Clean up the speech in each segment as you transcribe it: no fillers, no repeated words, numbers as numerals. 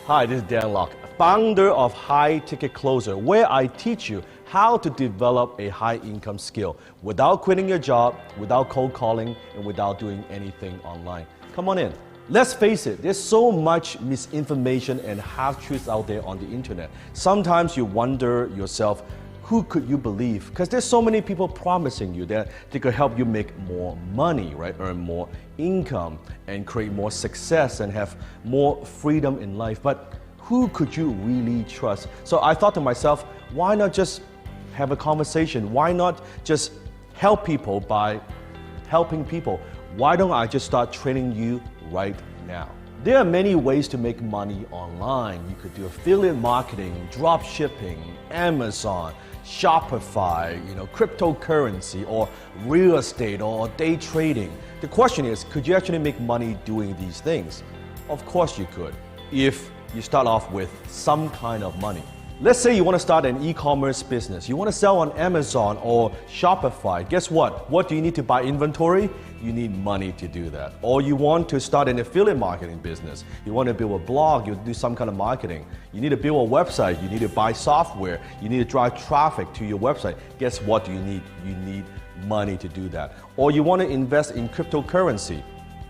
Hi, this is Dan Locke, founder of High Ticket Closer, where I teach you how to develop a high income skill without quitting your job, without cold calling, and without doing anything online. Come on in. Let's face it, there's so much misinformation and half-truths out there on the internet. Sometimes you wonder yourself, who could you believe? Because there's so many people promising you that they could help you make more money, right? Earn more income and create more success and have more freedom in life. But who could you really trust? So I thought to myself, why not just have a conversation? Why not just help people by helping people? Why don't I just start training you right now? There are many ways to make money online. You could do affiliate marketing, drop shipping, Amazon, Shopify, cryptocurrency, or real estate, or day trading. The question is, could you actually make money doing these things? Of course you could, if you start off with some kind of money. Let's say you want to start an e-commerce business. You want to sell on Amazon or Shopify. Guess what? What do you need to buy inventory? You need money to do that. Or you want to start an affiliate marketing business. You want to build a blog, you do some kind of marketing. You need to build a website, you need to buy software, you need to drive traffic to your website. Guess what do you need? You need money to do that. Or you want to invest in cryptocurrency.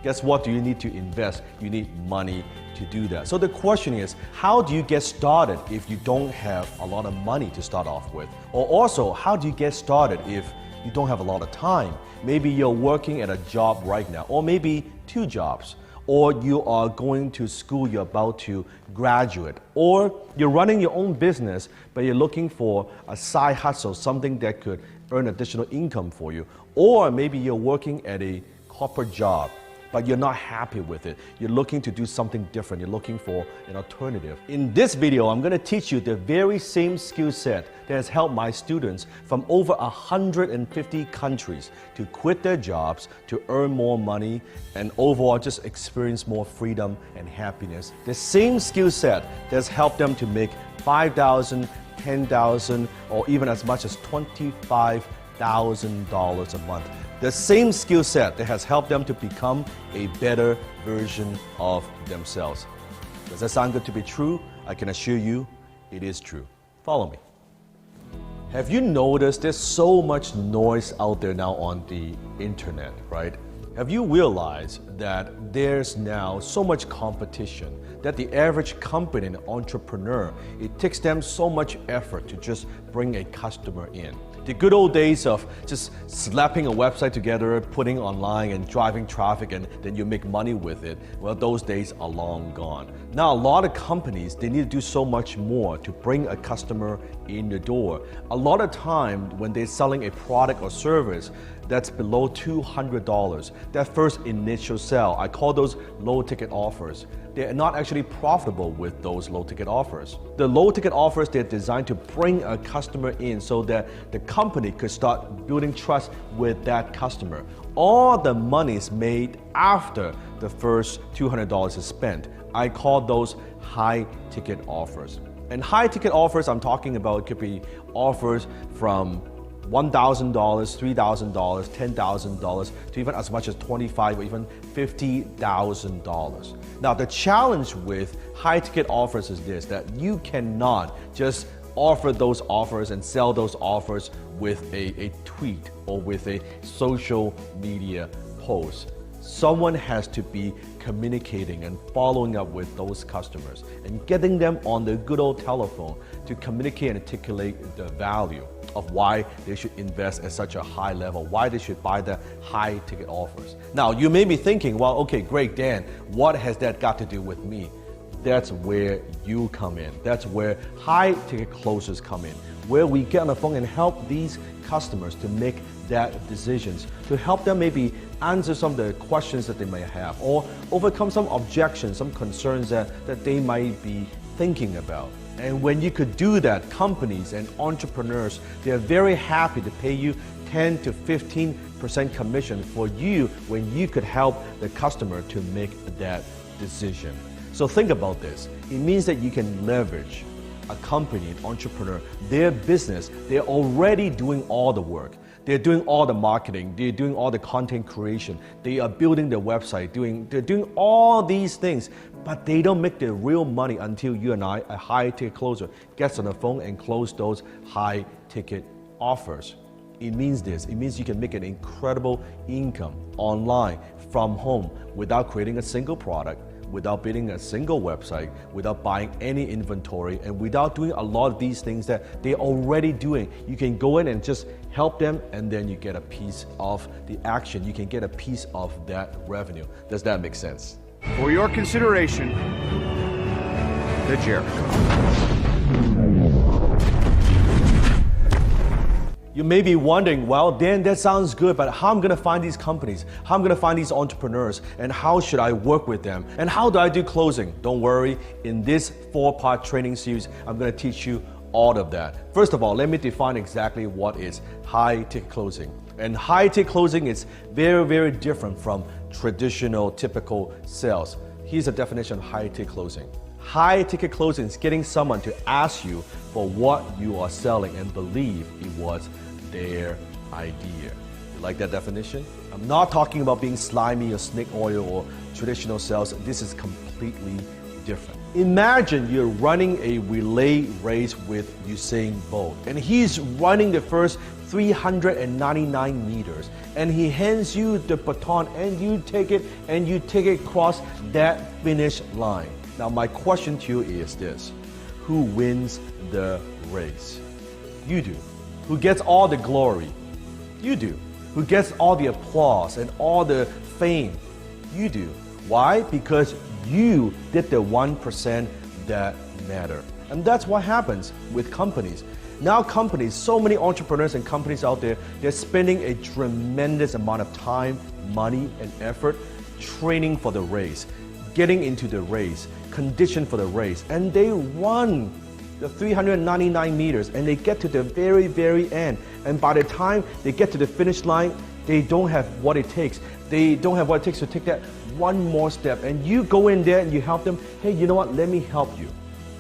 Guess what do you need to invest? You need money to do that. So the question is, how do you get started if you don't have a lot of money to start off with? Or also, how do you get started if you don't have a lot of time? Maybe you're working at a job right now, or maybe 2 jobs, or you are going to school, you're about to graduate, or you're running your own business, but you're looking for a side hustle, something that could earn additional income for you. Or maybe you're working at a corporate job, but you're not happy with it. You're looking to do something different. You're looking for an alternative. In this video, I'm going to teach you the very same skill set that has helped my students from over 150 countries to quit their jobs, to earn more money, and overall just experience more freedom and happiness. The same skill set that has helped them to make $5,000, $10,000, or even as much as $25,000 a month. The same skill set that has helped them to become a better version of themselves. Does that sound good to be true? I can assure you it is true. Follow me. Have you noticed there's so much noise out there now on the internet, right? Have you realized that there's now so much competition that the average company and entrepreneur, it takes them so much effort to just bring a customer in? The good old days of just slapping a website together, putting online and driving traffic, and then you make money with it, well, those days are long gone. Now, a lot of companies, they need to do so much more to bring a customer in the door. A lot of time when they're selling a product or service that's below $200, that first initial sale, I call those low ticket offers. They're not actually profitable with those low ticket offers. The low ticket offers, they're designed to bring a customer in so that the company could start building trust with that customer. All the money is made after the first $200 is spent. I call those high ticket offers. And high ticket offers I'm talking about could be offers from $1,000, $3,000, $10,000 to even as much as $25,000 or even $50,000. Now the challenge with high ticket offers is this, that you cannot just offer those offers and sell those offers with a tweet or with a social media post. Someone has to be communicating and following up with those customers and getting them on the good old telephone to communicate and articulate the value of why they should invest at such a high level, why they should buy the high ticket offers. Now, you may be thinking, well, okay, great, Dan, what has that got to do with me? That's where you come in. That's where high ticket closers come in, where we get on the phone and help these customers to make that decisions, to help them maybe answer some of the questions that they may have, or overcome some objections, some concerns that they might be thinking about. And when you could do that, companies and entrepreneurs, they're very happy to pay you 10 to 15% commission for you when you could help the customer to make that decision. So think about this. It means that you can leverage a company, an entrepreneur, their business, they're already doing all the work. They're doing all the marketing, they're doing all the content creation, they are building their website, they're doing all these things, but they don't make the real money until you and I, a high-ticket closer, gets on the phone and close those high-ticket offers. It means this, it means you can make an incredible income online from home without creating a single product, without building a single website, without buying any inventory, and without doing a lot of these things that they're already doing. You can go in and just help them, and then you get a piece of the action. You can get a piece of that revenue. Does that make sense? For your consideration, the Jericho. You may be wondering, well, Dan, that sounds good, but how am I going to find these companies? How am I going to find these entrepreneurs? And how should I work with them? And how do I do closing? Don't worry, in this 4-part training series, I'm going to teach you all of that. First of all, let me define exactly what is high-ticket closing. And high-ticket closing is very, very different from traditional, typical sales. Here's a definition of high-ticket closing. High-ticket closing is getting someone to ask you for what you are selling and believe it was their idea. You like that definition? I'm not talking about being slimy or snake oil or traditional sales. This is completely different. Imagine you're running a relay race with Usain Bolt, and he's running the first 399 meters, and he hands you the baton, and you take it across that finish line. Now my question to you is this: who wins the race? You do. Who gets all the glory? You do. Who gets all the applause and all the fame? You do. Why? Because you did the 1% that matter. And that's what happens with companies. Now companies, so many entrepreneurs and companies out there, they're spending a tremendous amount of time, money, and effort training for the race, getting into the race, conditioned for the race, and they run the 399 meters and they get to the very, very end. And by the time they get to the finish line, they don't have what it takes. They don't have what it takes to take that one more step. And you go in there and you help them. Hey, you know what? Let me help you.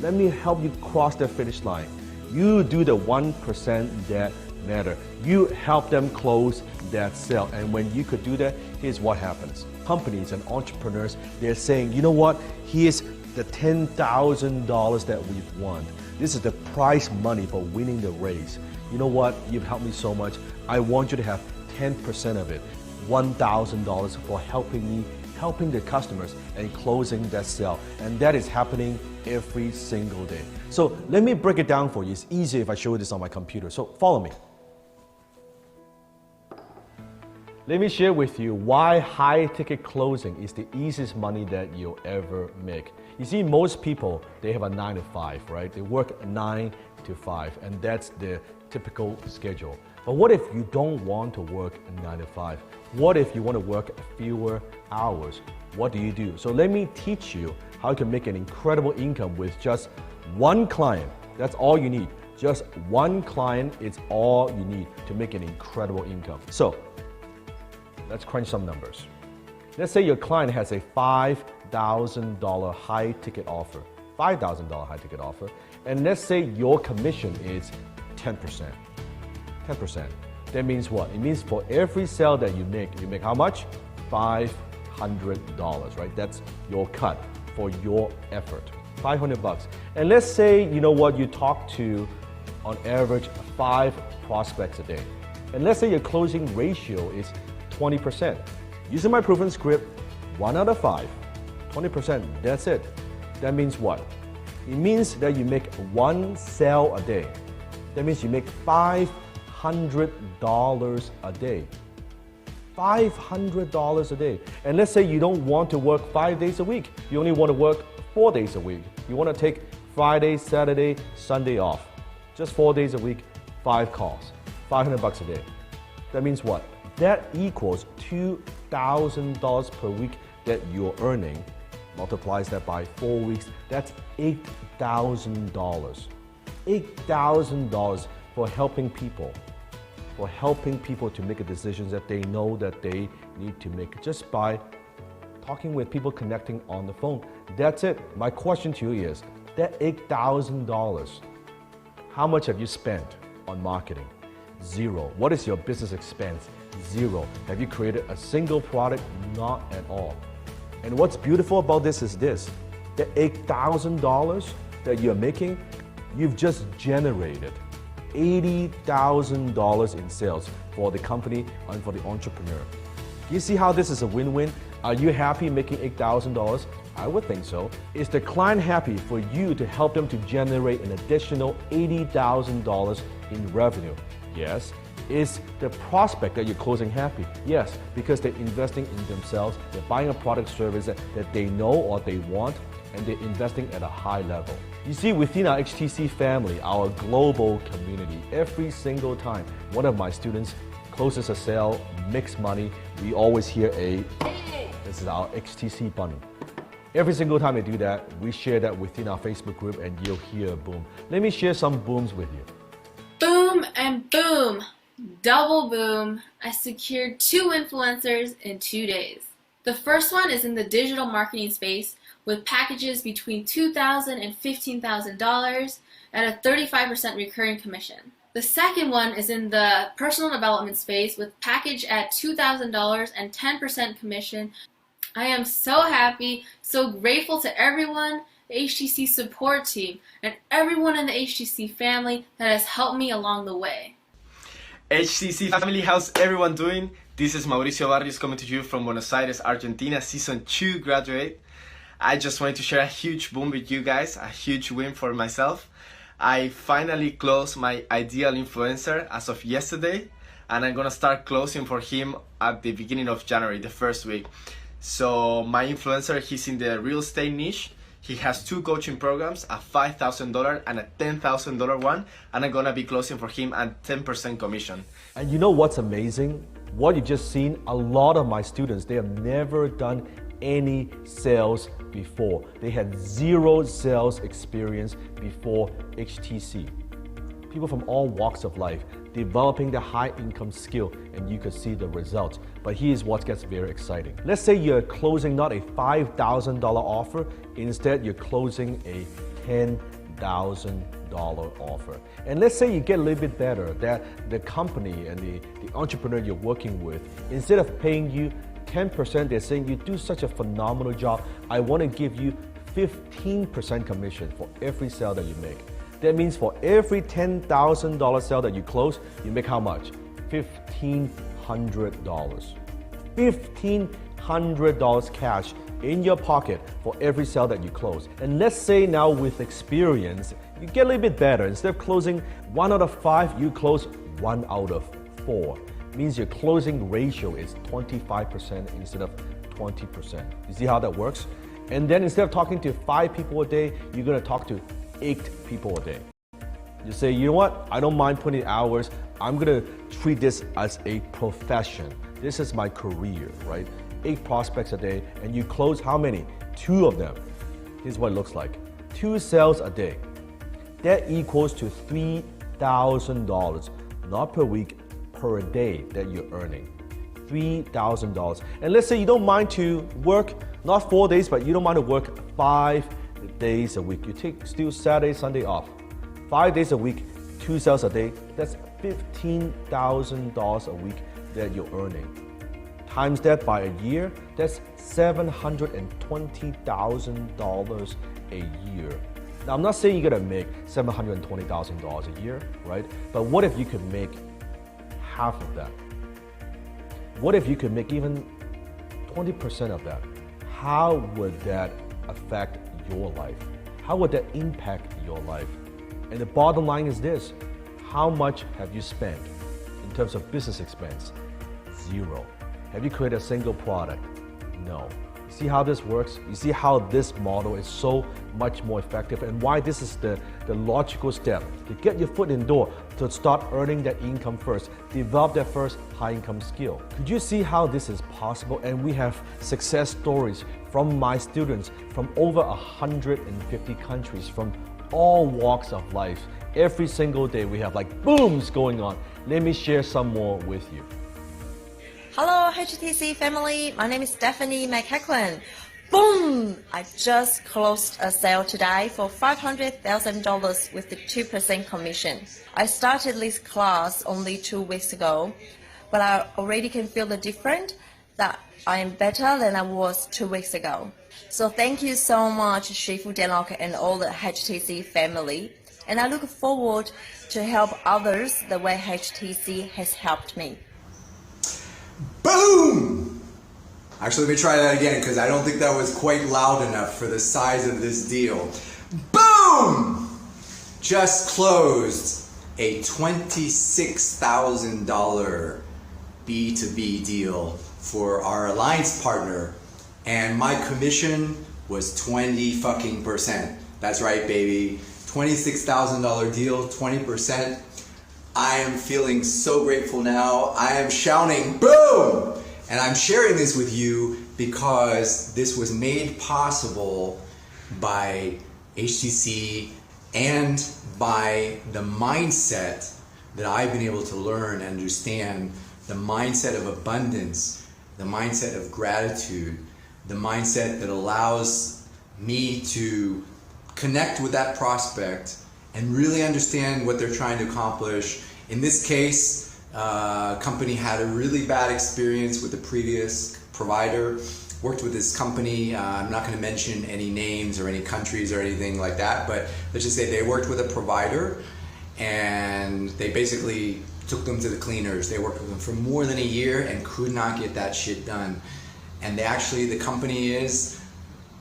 Let me help you cross the finish line. You do the 1% that matter. You help them close that sale. And when you could do that, here's what happens. Companies and entrepreneurs, they're saying, you know what? Here's the $10,000 that we've won. This is the prize money for winning the race. You know what? You've helped me so much. I want you to have 10% of it, $1,000 for helping the customers and closing that sale. And that is happening every single day. So let me break it down for you. It's easier if I show you this on my computer. So follow me. Let me share with you why high-ticket closing is the easiest money that you'll ever make. You see, most people, they have a 9 to 5, right? They work 9 to 5, and that's their typical schedule. But what if you don't want to work 9 to 5? What if you want to work fewer hours? What do you do? So let me teach you how you can make an incredible income with just one client. That's all you need. Just one client is all you need to make an incredible income. So let's crunch some numbers. Let's say your client has a $5,000 high-ticket offer. $5,000 high-ticket offer. And let's say your commission is 10%. 10%. That means what? It means for every sale that you make how much? $500, right? That's your cut for your effort. $500. And let's say, you know what, you talk to, on average, 5 prospects a day. And let's say your closing ratio is 20%. Using my proven script, 1 out of 5, 20%, that's it. That means what? It means that you make 1 sale a day. That means you make $500 a day. $500 a day. And let's say you don't want to work 5 days a week. You only want to work 4 days a week. You want to take Friday, Saturday, Sunday off. Just 4 days a week, 5 calls, $500 a day. That means what? That equals $2,000 per week that you're earning. Multiplies that by 4 weeks, that's $8,000. $8,000 for helping people. For helping people to make a decision that they know that they need to make just by talking with people, connecting on the phone. That's it. My question to you is, that $8,000, how much have you spent on marketing? Zero. What is your business expense? Zero. Have you created a single product? Not at all. And what's beautiful about this is this, the $8,000 that you're making, you've just generated $80,000 in sales for the company and for the entrepreneur. You see how this is a win-win? Are you happy making $8,000? I would think so. Is the client happy for you to help them to generate an additional $80,000 in revenue? Yes. Is the prospect that you're closing happy? Yes, because they're investing in themselves, they're buying a product service that they know or they want, and they're investing at a high level. You see, within our HTC family, our global community, every single time one of my students closes a sale, makes money, we always hear a, this is our HTC bunny. Every single time they do that, we share that within our Facebook group and you'll hear a boom. Let me share some booms with you. Boom and boom. Double boom. I secured 2 influencers in 2 days. The first one is in the digital marketing space with packages between $2,000 and $15,000 at a 35% recurring commission. The second one is in the personal development space with package at $2,000 and 10% commission. I am so happy, so grateful to everyone, the HTC support team, and everyone in the HTC family that has helped me along the way. HTC family, how's everyone doing? This is Mauricio Barrios coming to you from Buenos Aires, Argentina, Season 2 graduate. I just wanted to share a huge boom with you guys, a huge win for myself. I finally closed my ideal influencer as of yesterday, and I'm gonna start closing for him at the beginning of January, the first week. So my influencer, he's in the real estate niche. He has 2 coaching programs, a $5,000 and a $10,000 one, and I'm gonna be closing for him at 10% commission. And you know what's amazing? What you've just seen, a lot of my students, they have never done any sales before. They had 0 sales experience before HTC. People from all walks of life developing the high income skill, and you could see the results. But here's what gets very exciting. Let's say you're closing not a $5,000 offer, instead you're closing a $10,000 offer. And let's say you get a little bit better, that the company and the entrepreneur you're working with, instead of paying you 10%, they're saying you do such a phenomenal job, I want to give you 15% commission for every sale that you make. That means for every $10,000 sale that you close, you make how much? $1,500. $1,500 cash in your pocket for every sale that you close. And let's say now with experience, you get a little bit better. Instead of closing 1 out of 5, you close 1 out of 4. Means your closing ratio is 25% instead of 20%. You see how that works? And then instead of talking to 5 people a day, you're gonna talk to 8 people a day. You say, you know what? I don't mind putting hours. I'm gonna treat this as a profession. This is my career, right? 8 prospects a day, and you close how many? 2 of them. Here's what it looks like. 2 sales a day. That equals to $3,000, not per week, per day that you're earning. $3,000. And let's say you don't mind to work, not 4 days, but you don't mind to work 5 days a week. You take still Saturday, Sunday off. 5 days a week, 2 sales a day. That's $15,000 a week that you're earning. Times that by a year, that's $720,000 a year. Now, I'm not saying you're gonna make $720,000 a year, right? But what if you could make half of that? What if you could make even 20% of that? How would that affect your life? How would that impact your life? And the bottom line is this: how much have you spent in terms of business expense? 0. Have you created a single product? No. You see how this works? You see how this model is so much more effective, and why this is the logical step to get your foot in the door, to start earning that income first, develop that first high income skill. Could you see how this is possible? And we have success stories from my students from over 150 countries, from all walks of life. Every single day we have like booms going on. Let me share some more with you. Hello HTC family, my name is Stephanie McEachlan. Boom! Boom! I just closed a sale today for $500,000 with the 2% commission. I started this class only 2 weeks ago, but I already can feel the difference that I am better than I was 2 weeks ago. So thank you so much, Shifu Denlock and all the HTC family. And I look forward to help others the way HTC has helped me. Boom! Actually, let me try that again because I don't think that was quite loud enough for the size of this deal. Boom! Just closed a $26,000 B2B deal for our alliance partner, and my commission was 20%. That's right, baby. $26,000 deal, 20%. I am feeling so grateful now. I am shouting, boom! And I'm sharing this with you because this was made possible by HTC and by the mindset that I've been able to learn and understand, the mindset of abundance, the mindset of gratitude, the mindset that allows me to connect with that prospect and really understand what they're trying to accomplish. In this case, company had a really bad experience with the previous provider. Worked with this company, I'm not going to mention any names or any countries or anything like that, but let's just say they worked with a provider and they basically took them to the cleaners. They worked with them for more than a year and could not get that shit done. And they actually, the company is,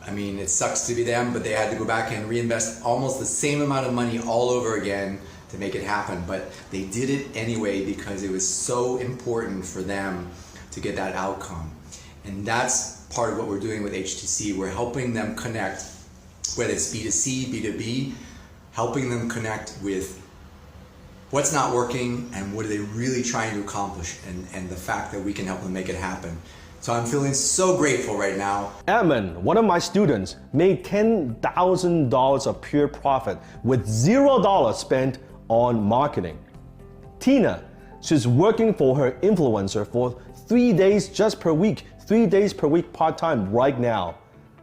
I mean, it sucks to be them, but they had to go back and reinvest almost the same amount of money all over again to make it happen. But they did it anyway because it was so important for them to get that outcome. And that's part of what we're doing with HTC. We're helping them connect, whether it's B2C, B2B, helping them connect with what's not working and what are they really trying to accomplish, and the fact that we can help them make it happen. So I'm feeling so grateful right now. Edmund, one of my students, made $10,000 of pure profit with $0 spent on marketing. Tina, she's working for her influencer for 3 days just per week, 3 days per week part-time right now.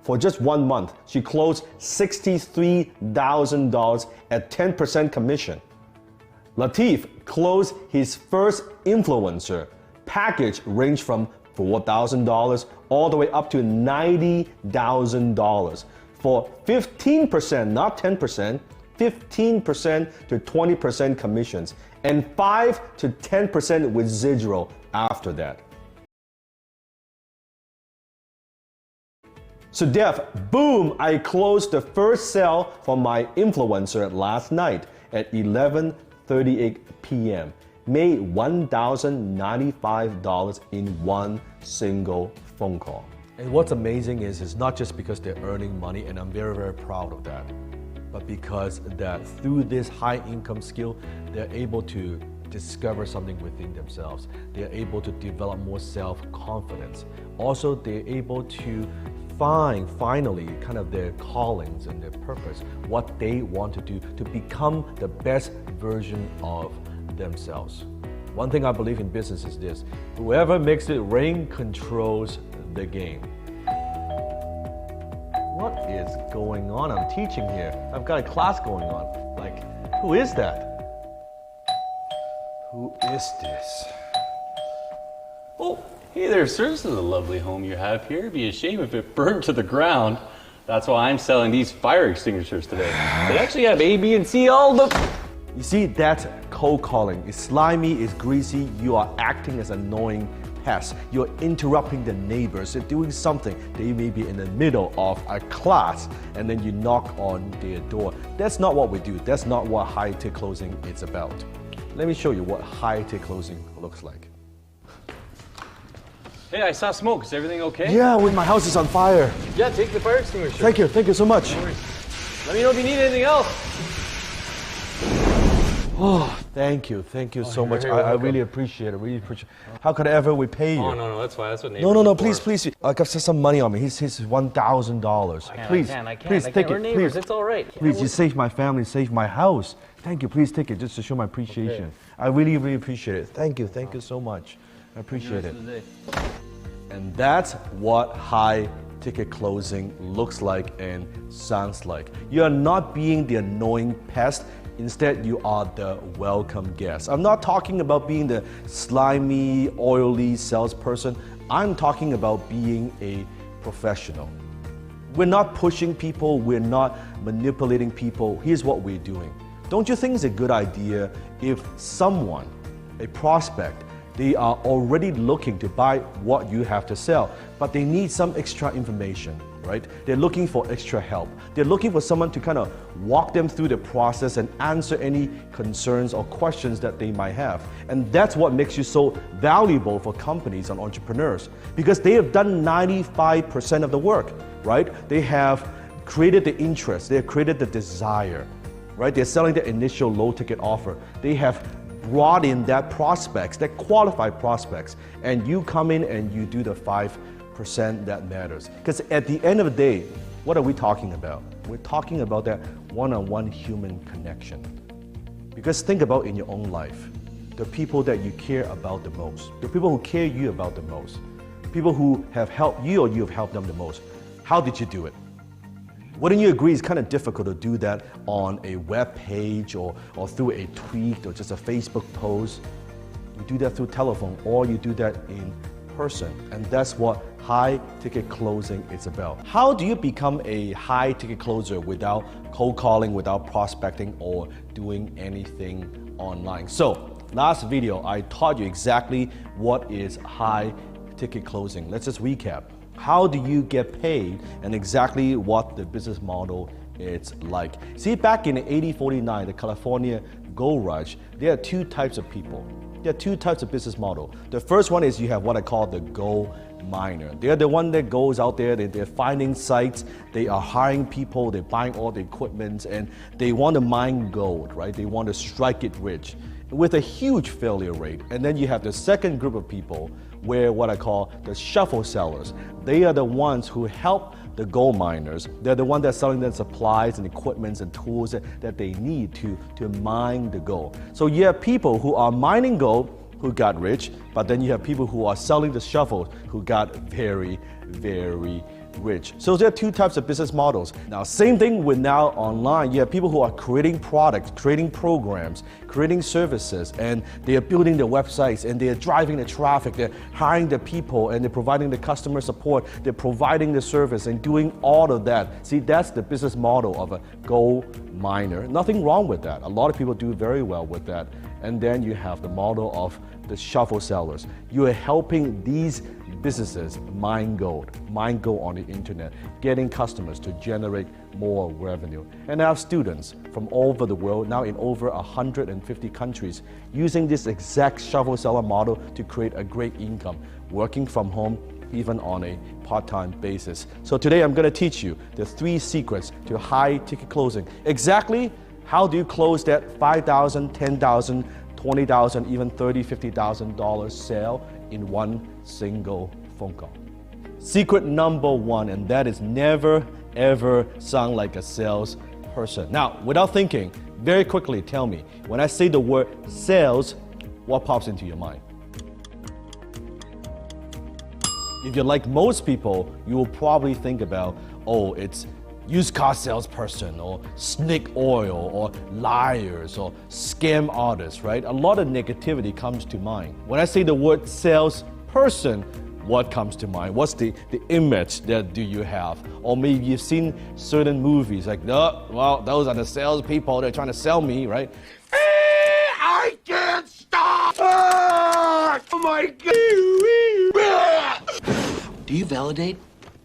For just 1 month, she closed $63,000 at 10% commission. Latif closed his first influencer. Package ranged from $4,000 all the way up to $90,000 for 15%, not 10%, 15% to 20% commissions, and 5 to 10% residual after that. So Dev, boom, I closed the first sale for my influencer last night at 11:38 p.m. Made $1,095 in one single phone call. And what's amazing is it's not just because they're earning money, and I'm very, very proud of that, but because that through this high income skill, they're able to discover something within themselves. They're able to develop more self-confidence. Also, they're able to find finally kind of their callings and their purpose, what they want to do to become the best version of themselves. One thing I believe in business is this: whoever makes it rain controls the game. What is going on? I'm teaching here. I've got a class going on. Like, who is that? Who is this? Oh, hey there, sir. This is a lovely home you have here. It'd be a shame if it burned to the ground. That's why I'm selling these fire extinguishers today. They actually have A, B, and C, all the... You see, that's cold calling. It's slimy, it's greasy, you are acting as annoying pests. You're interrupting the neighbors, they're doing something. They may be in the middle of a class and then you knock on their door. That's not what we do. That's not what high-tech closing is about. Let me show you what high-tech closing looks like. Hey, I saw smoke. Is everything okay? Yeah, when my house is on fire. Yeah, take the fire extinguisher. Thank you so much. No worries. Let me know if you need anything else. Oh, thank you so much. I really appreciate it, How could I ever repay you? Oh, no, that's fine. That's what neighbors No, are for. please. I got some money on me. Here's $1,000. Please, take We're it. neighbors. Please, It's all right. please, you saved my family, saved my house. Thank you. Please take it just to show my appreciation. Okay. I really appreciate it. Thank you so much. I appreciate it. And that's what high ticket closing looks like and sounds like. You are not being the annoying pest. Instead, you are the welcome guest. I'm not talking about being the slimy, oily salesperson. I'm talking about being a professional. We're not pushing people, we're not manipulating people. Here's what we're doing. Don't you think it's a good idea if someone, a prospect, they are already looking to buy what you have to sell, but they need some extra information, right? They're looking for extra help. They're looking for someone to kind of walk them through the process and answer any concerns or questions that they might have. And that's what makes you so valuable for companies and entrepreneurs, because they have done 95% of the work, right? They have created the interest, they have created the desire, right? They're selling the initial low ticket offer. They have brought in that prospects, that qualified prospects, and you come in and you do the 5% that matters. Because at the end of the day, what are we talking about? We're talking about that one-on-one human connection. Because think about in your own life, the people that you care about the most, the people who care you about the most, people who have helped you or you have helped them the most. How did you do it? Wouldn't you agree it's kind of difficult to do that on a web page or through a tweet or just a Facebook post? You do that through telephone or you do that in person. And that's what high ticket closing is about. How do you become a high ticket closer without cold calling, without prospecting or doing anything online? So last video, I taught you exactly what is high ticket closing. Let's just recap. How do you get paid and exactly what the business model is like. See, back in 1849, the California gold rush, there are two types of people. There are two types of business model. The first one is you have what I call the gold miner. They're the one that goes out there, they're finding sites, they are hiring people, they're buying all the equipment, and they want to mine gold, right? They want to strike it rich with a huge failure rate. And then you have the second group of people where what I call the shuffle sellers. They are the ones who help the gold miners. They're the ones that are selling them supplies and equipments and tools that they need to mine the gold. So you have people who are mining gold who got rich, but then you have people who are selling the shovels who got very, very rich. So there are two types of business models. Now, same thing with now online. You have people who are creating products, creating programs, creating services, and they are building their websites, and they are driving the traffic, they're hiring the people, and they're providing the customer support, they're providing the service, and doing all of that. See, that's the business model of a gold miner. Nothing wrong with that. A lot of people do very well with that. And then you have the model of the shuffle sellers. You are helping these businesses mine gold on the internet, getting customers to generate more revenue. And I have students from all over the world, now in over 150 countries, using this exact shuffle seller model to create a great income, working from home, even on a part-time basis. So today I'm going to teach you the 3 secrets to high ticket closing. Exactly how do you close that $5,000, $10,000, $20,000, even $30,000, $50,000 sale in one single phone call. Secret number 1, and that is never ever sound like a salesperson. Now, without thinking, very quickly tell me, when I say the word sales, what pops into your mind? If you're like most people, you will probably think about, oh, it's used car salesperson or snake oil or liars or scam artists, right? A lot of negativity comes to mind. When I say the word salesperson, what comes to mind? What's the image that do you have? Or maybe you've seen certain movies like, oh, well, those are the salespeople, they're trying to sell me, right? I can't stop! Oh my God! Do you validate?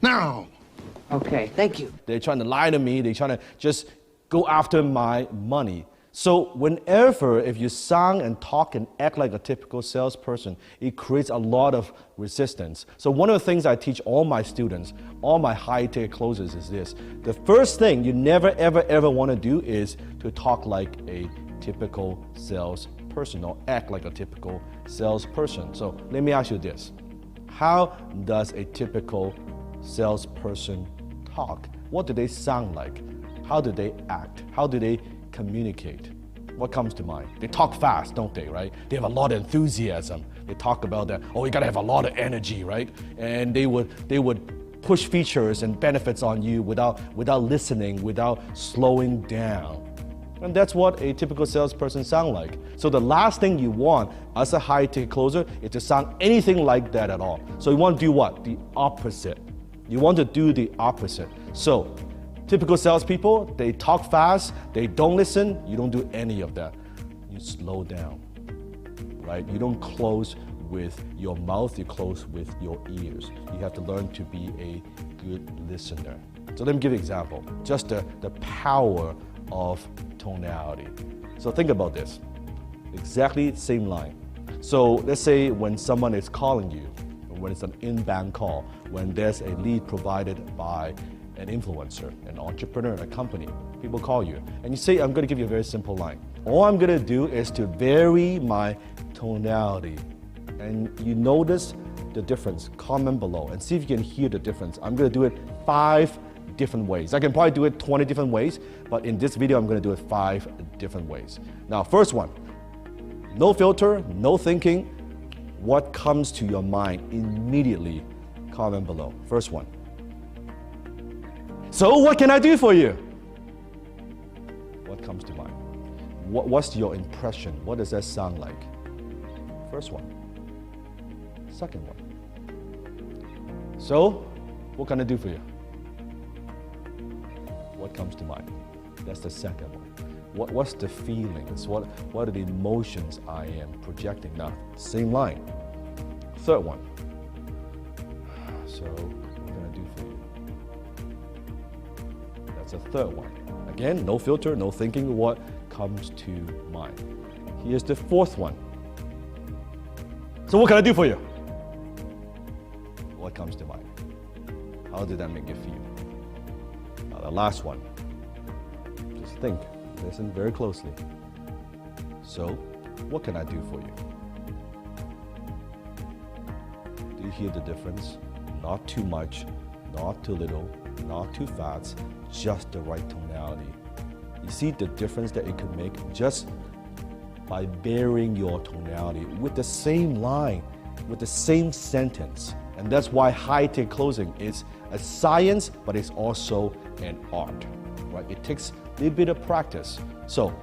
No! Okay, thank you. They're trying to lie to me, they're trying to just go after my money. So whenever, if you sound and talk and act like a typical salesperson, it creates a lot of resistance. So one of the things I teach all my students, all my high-ticket closers is this. The first thing you never, ever, ever want to do is to talk like a typical salesperson or act like a typical salesperson. So let me ask you this. How does a typical salesperson talk? What do they sound like? How do they act? How do they communicate? What comes to mind? They talk fast, don't they, right? They have a lot of enthusiasm. They talk about that, oh, you gotta have a lot of energy, right? And they would push features and benefits on you without listening, without slowing down. And that's what a typical salesperson sounds like. So the last thing you want as a high-ticket closer is to sound anything like that at all. So you want to do what? The opposite. You want to do the opposite. So typical salespeople, they talk fast, they don't listen, you don't do any of that. You slow down, right? You don't close with your mouth, you close with your ears. You have to learn to be a good listener. So let me give you an example. Just the power of tonality. So think about this. Exactly the same line. So let's say when someone is calling you, when it's an inbound call, when there's a lead provided by an influencer, an entrepreneur, a company, people call you, and you say, I'm going to give you a very simple line. All I'm going to do is to vary my tonality. And you notice the difference, comment below and see if you can hear the difference. I'm going to do it 5 different ways. I can probably do it 20 different ways, but in this video, I'm going to do it 5 different ways. Now, first one, no filter, no thinking. What comes to your mind immediately? Comment below. First one. So what can I do for you? What comes to mind? What's your impression? What does that sound like? First one. Second one. So what can I do for you? What comes to mind? That's the second one. What's the feelings? What are the emotions I am projecting? Now, same line. Third one. So, what can I do for you? That's a third one. Again, no filter, no thinking. What comes to mind? Here's the fourth one. So, what can I do for you? What comes to mind? How did that make you feel? Now, the last one. Just think. Listen very closely. So, what can I do for you? Do you hear the difference? Not too much, not too little, not too fast, just the right tonality. You see the difference that it could make just by varying your tonality with the same line, with the same sentence. And that's why high-ticket closing is a science, but it's also an art. Right? It takes a little bit of practice. So,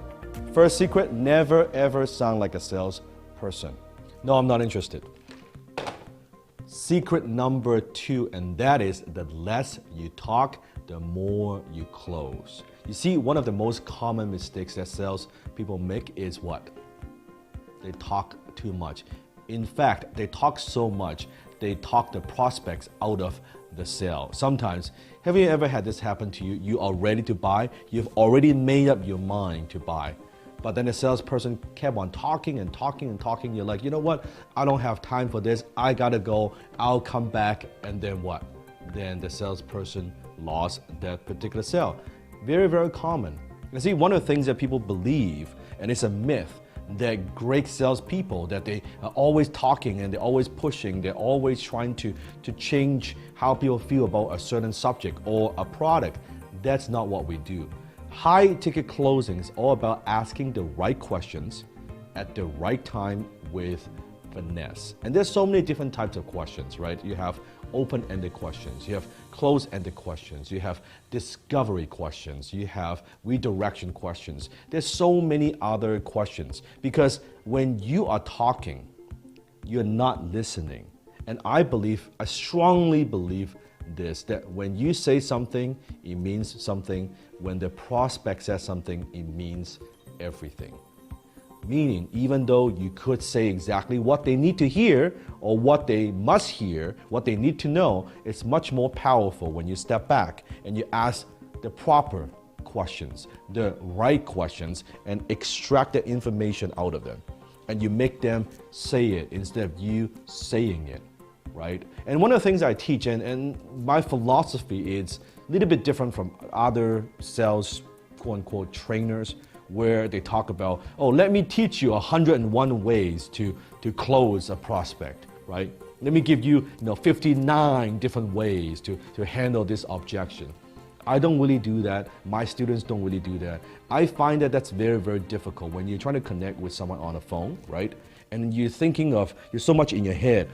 first secret, never ever sound like a salesperson. No, I'm not interested. Secret number 2, and that is the less you talk, the more you close. You see, one of the most common mistakes that salespeople make is what? They talk too much. In fact, they talk so much, they talk the prospects out of the sale. Sometimes, have you ever had this happen to you? You are ready to buy, you've already made up your mind to buy, but then the salesperson kept on talking and talking and talking. You're like, you know what? I don't have time for this. I gotta go. I'll come back. And then what? Then the salesperson lost that particular sale. Very, very common. You see, one of the things that people believe, and it's a myth, that great salespeople, that they are always talking and they're always pushing, they're always trying to change how people feel about a certain subject or a product. That's not what we do. High ticket closing is all about asking the right questions at the right time with finesse. And there's so many different types of questions, right? You have open-ended questions, you have closed-ended questions, you have discovery questions, you have redirection questions. There's so many other questions because when you are talking, you're not listening. And I strongly believe this, that when you say something, it means something. When the prospect says something, it means everything. Meaning, even though you could say exactly what they need to hear or what they must hear, what they need to know, it's much more powerful when you step back and you ask the proper questions, the right questions, and extract the information out of them. And you make them say it instead of you saying it, right? And one of the things I teach, and my philosophy is a little bit different from other sales, quote-unquote, trainers, where they talk about, oh, let me teach you 101 ways to close a prospect, right? Let me give you, 59 different ways to handle this objection. I don't really do that. My students don't really do that. I find that that's very, very difficult when you're trying to connect with someone on a phone, right? And you're so much in your head.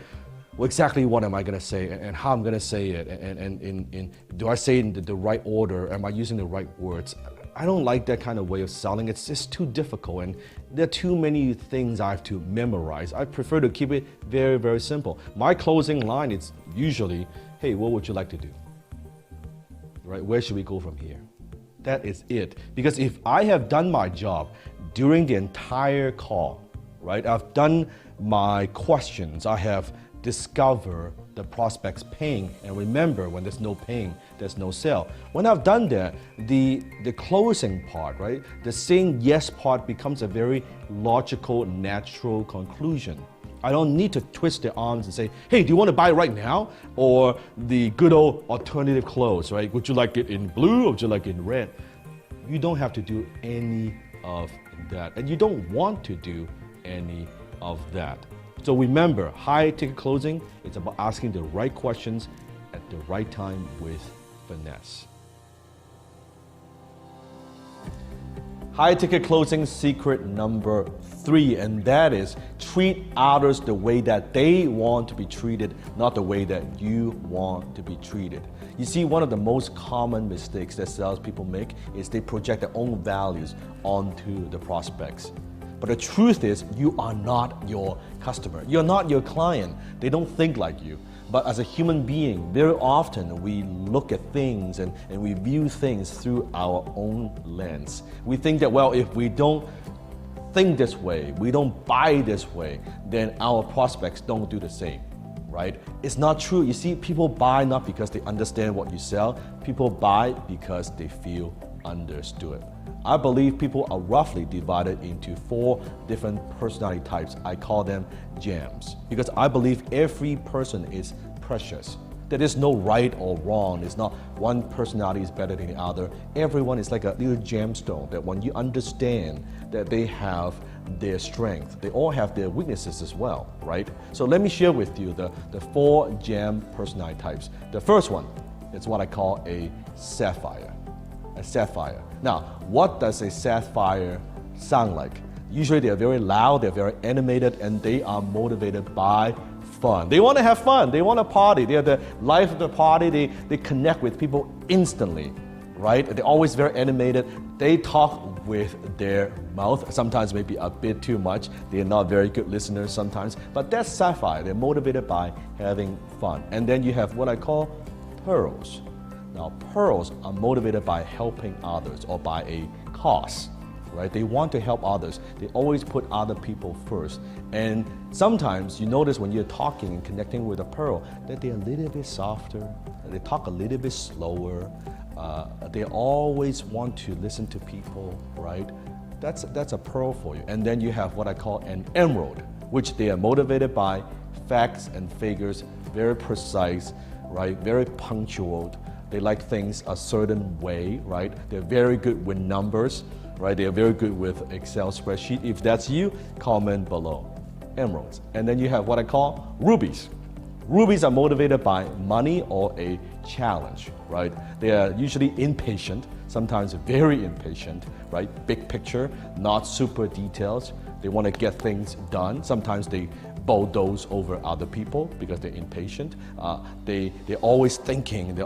well, exactly what am I going to say and how I'm going to say it, and do I say it in the right order? Am I using the right words? I don't like that kind of way of selling. It's just too difficult, and there are too many things I have to memorize. I prefer to keep it very, very simple. My closing line is usually, hey, what would you like to do? Right? Where should we go from here? That is it. Because if I have done my job during the entire call, right? I've done my questions. I have discovered the prospect's pain. And remember, when there's no pain, there's no sale. When I've done that, the closing part, right? The saying yes part becomes a very logical, natural conclusion. I don't need to twist their arms and say, hey, do you want to buy it right now? Or the good old alternative close, right? Would you like it in blue or would you like it in red? You don't have to do any of that. And you don't want to do any of that. So remember, high ticket closing, it's about asking the right questions at the right time with finesse. High ticket closing secret number 3, and that is treat others the way that they want to be treated, not the way that you want to be treated. You see, one of the most common mistakes that salespeople make is they project their own values onto the prospects. But the truth is, you are not your customer. You're not your client. They don't think like you. But as a human being, very often we look at things and we view things through our own lens. We think that, well, if we don't think this way, we don't buy this way, then our prospects don't do the same, right? It's not true. You see, people buy not because they understand what you sell. People buy because they feel understood. I believe people are roughly divided into 4 different personality types. I call them gems because I believe every person is precious. There is no right or wrong. It's not one personality is better than the other. Everyone is like a little gemstone that when you understand that they have their strength, they all have their weaknesses as well, right? So let me share with you the 4 gem personality types. The first one is what I call a sapphire. A sapphire. Now, what does a sapphire sound like? Usually they're very loud, they're very animated, and they are motivated by fun. They want to have fun, they want to party, they're the life of the party, they connect with people instantly, right? They're always very animated. They talk with their mouth, sometimes maybe a bit too much. They're not very good listeners sometimes, but that's sapphire. They're motivated by having fun. And then you have what I call pearls. Now, pearls are motivated by helping others or by a cause, right? They want to help others. They always put other people first. And sometimes you notice when you're talking and connecting with a pearl that they're a little bit softer, they talk a little bit slower, they always want to listen to people, right? That's a pearl for you. And then you have what I call an emerald, which they are motivated by facts and figures, very precise, right? Very punctual. They like things a certain way, right? They're very good with numbers, right? They're very good with Excel spreadsheet. If that's you, comment below. Emeralds. And then you have what I call rubies. Rubies are motivated by money or a challenge, right? They are usually impatient, sometimes very impatient, right? Big picture, not super details. They want to get things done. Sometimes they bulldoze over other people because they're impatient. They're always thinking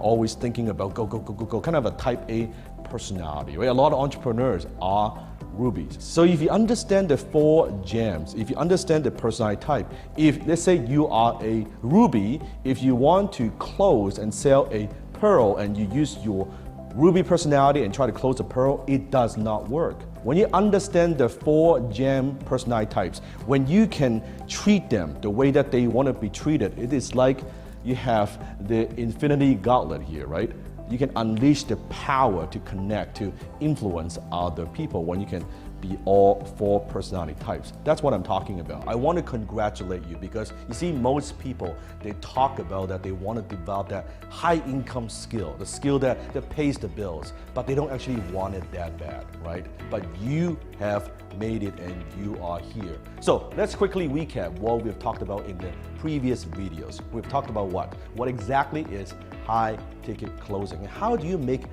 about go, kind of a type A personality, right? A lot of entrepreneurs are rubies. So if you understand the 4 gems, if you understand the personality type, if let's say you are a ruby, if you want to close and sell a pearl and you use your ruby personality and try to close a pearl, it does not work. When you understand the 4 gem personality types, when you can treat them the way that they want to be treated, it is like you have the infinity gauntlet here, right? You can unleash the power to connect, to influence other people when you can be all 4 personality types. That's what I'm talking about. I want to congratulate you because you see, most people, they talk about that they want to develop that high income skill, the skill that pays the bills, but they don't actually want it that bad, right? But you have made it and you are here. So let's quickly recap what we've talked about in the previous videos. We've talked about what? What exactly is high ticket closing and how do you make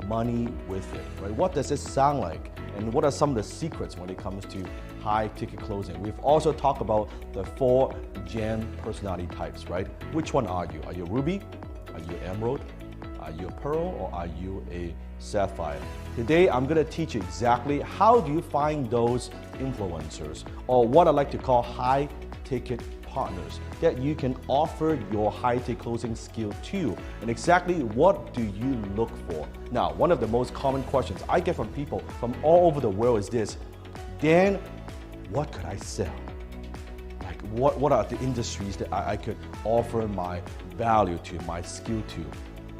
money with it, right? What does it sound like? and what are some of the secrets when it comes to high ticket closing. We've also talked about the 4 Gen personality types, right? Which one are you? Are you Ruby? Are you Emerald? Are you a Pearl, or are you a Sapphire? Today, I'm going to teach you exactly how do you find those influencers, or what I like to call high ticket partners that you can offer your high ticket closing skill to, and exactly what do you look for. Now, one of the most common questions I get from people from all over the world is this: Dan, what could I sell? Like, what are the industries that I could offer my value to, my skill to?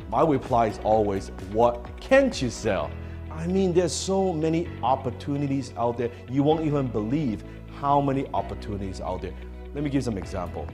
My reply is always, what can't you sell? I mean, there's so many opportunities out there. You won't even believe how many opportunities out there. Let me give some example.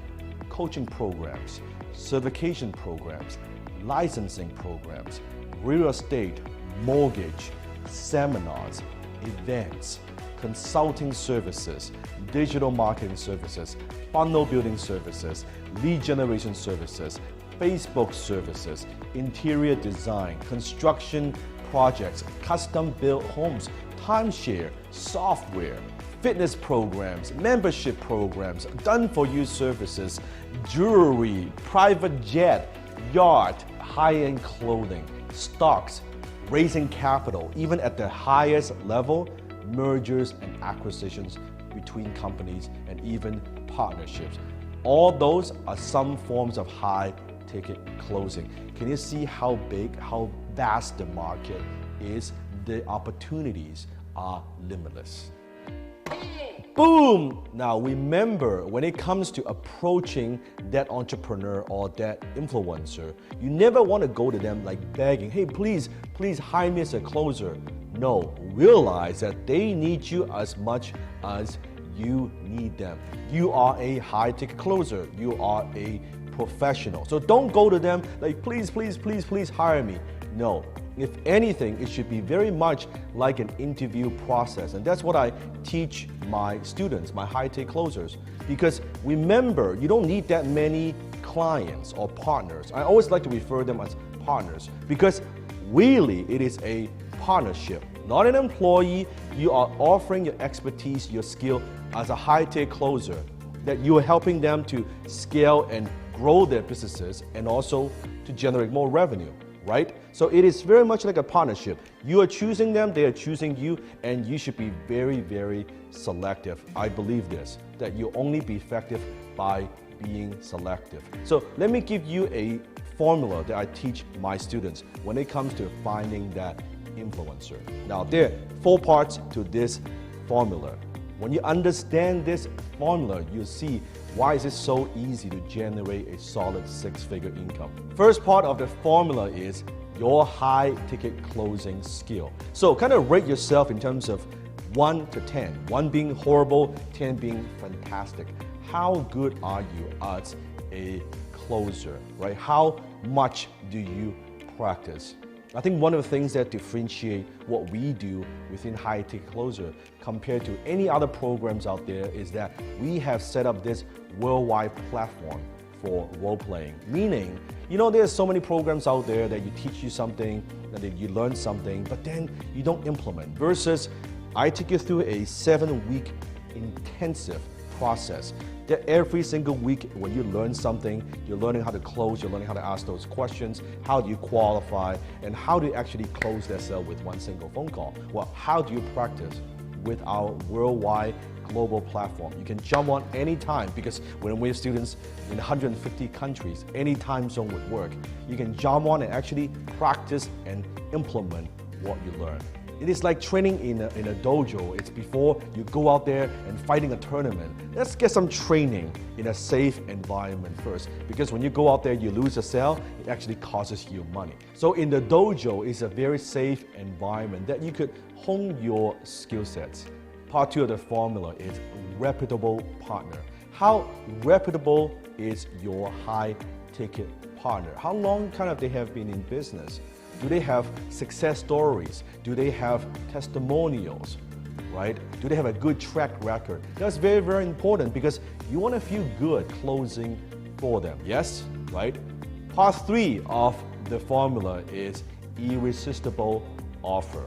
Coaching programs, certification programs, licensing programs, real estate, mortgage, seminars, events, consulting services, digital marketing services, funnel building services, lead generation services, Facebook services, interior design, construction projects, custom built homes, timeshare, software, fitness programs, membership programs, done-for-you services, jewelry, private jet, yacht, high-end clothing, stocks, raising capital, even at the highest level, mergers and acquisitions between companies, and even partnerships. All those are some forms of high ticket closing. Can you see how big, how vast the market is? The opportunities are limitless. Boom! Now remember, when it comes to approaching that entrepreneur or that influencer, you never want to go to them like begging, hey, please hire me as a closer. No, realize that they need you as much as you need them. You are a high ticket closer. You are a professional. So don't go to them like, please hire me. No. If anything, it should be very much like an interview process. And that's what I teach my students, my high-ticket closers. Because remember, you don't need that many clients or partners. I always like to refer them as partners because really it is a partnership, not an employee. You are offering your expertise, your skill as a high-ticket closer, that you are helping them to scale and grow their businesses and also to generate more revenue. Right? So it is very much like a partnership. You are choosing them, they are choosing you, and you should be very, very selective. I believe this, that you'll only be effective by being selective. So let me give you a formula that I teach my students when it comes to finding that influencer. Now, there are 4 parts to this formula. When you understand this formula, you'll see why is it so easy to generate a solid 6-figure income. First part of the formula is your high ticket closing skill. So kind of rate yourself in terms of 1 to 10, 1 being horrible, 10 being fantastic. How good are you as a closer, right? How much do you practice? I think one of the things that differentiate what we do within High Ticket Closer compared to any other programs out there is that we have set up this worldwide platform for role-playing. Meaning, you know, there's so many programs out there that you teach you something, that you learn something, but then you don't implement. Versus, I take you through a 7-week intensive process that every single week when you learn something, you're learning how to close, you're learning how to ask those questions, how do you qualify, and how do you actually close that sale with 1 single phone call? Well, how do you practice with our worldwide global platform? You can jump on anytime because when we have students in 150 countries, any time zone would work. You can jump on and actually practice and implement what you learn. It is like training in a dojo. It's before you go out there and fighting a tournament. Let's get some training in a safe environment first. Because when you go out there, you lose a sale, it actually causes you money. So in the dojo, it's a very safe environment that you could hone your skill sets. Part 2 of the formula is reputable partner. How reputable is your high ticket partner? How long they have been in business? Do they have success stories? Do they have testimonials, right? Do they have a good track record? That's very, very important because you want to feel good closing for them, yes? Right? Part 3 of the formula is irresistible offer.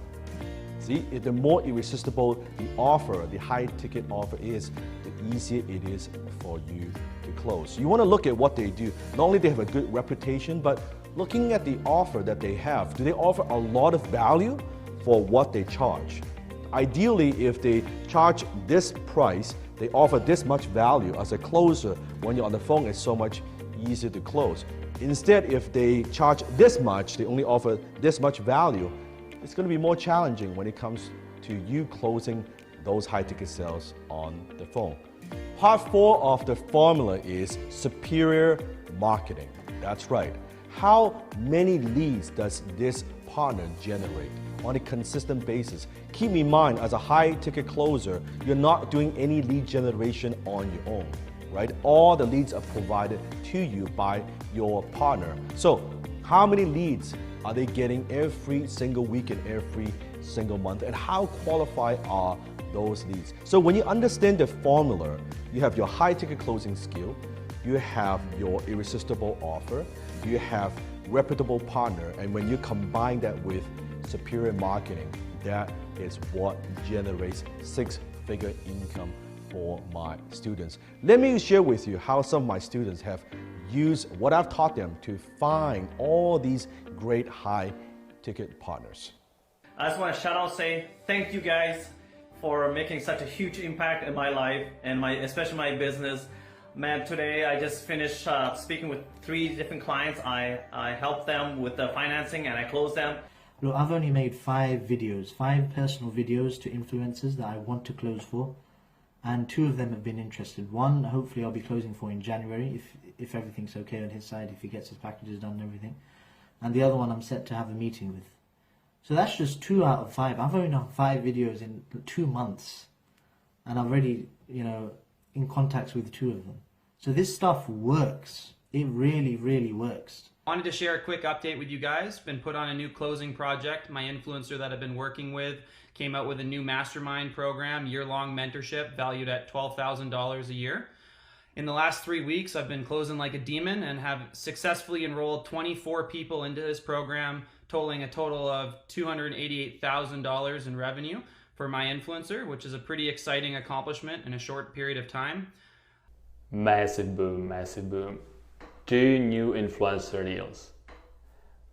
See, the more irresistible the offer, the high ticket offer is, the easier it is for you to close. You want to look at what they do. Not only do they have a good reputation, but looking at the offer that they have. Do they offer a lot of value for what they charge? Ideally, if they charge this price, they offer this much value as a closer. When you're on the phone, it's so much easier to close. Instead, if they charge this much, they only offer this much value, it's going to be more challenging when it comes to you closing those high-ticket sales on the phone. Part 4 of the formula is superior marketing. That's right. How many leads does this partner generate on a consistent basis? Keep in mind, as a high-ticket closer, you're not doing any lead generation on your own, right? All the leads are provided to you by your partner. So, how many leads are they getting every single week and every single month? And how qualified are those leads? So when you understand the formula, you have your high ticket closing skill, you have your irresistible offer, you have reputable partner, and when you combine that with superior marketing, that is what generates six-figure income for my students. Let me share with you how some of my students have used what I've taught them to find all these great high-ticket partners. I just want to shout out, say thank you guys for making such a huge impact in my life and especially my business. Man, today I just finished speaking with 3 different clients. I helped them with the financing and I closed them. Look, I've only made 5 personal videos to influencers that I want to close for, and 2 of them have been interested. One, hopefully I'll be closing for in January if everything's okay on his side, if he gets his packages done and everything. And the other one I'm set to have a meeting with. So that's just 2 out of 5. I've only done 5 videos in 2 months, and I'm already, in contacts with 2 of them. So this stuff works. It really, really works. Wanted to share a quick update with you guys. Been put on a new closing project. My influencer that I've been working with came out with a new mastermind program, year-long mentorship valued at $12,000 a year. In the last 3 weeks, I've been closing like a demon and have successfully enrolled 24 people into this program, totaling a total of $288,000 in revenue for my influencer, which is a pretty exciting accomplishment in a short period of time. Massive boom, massive boom. 2 new influencer deals.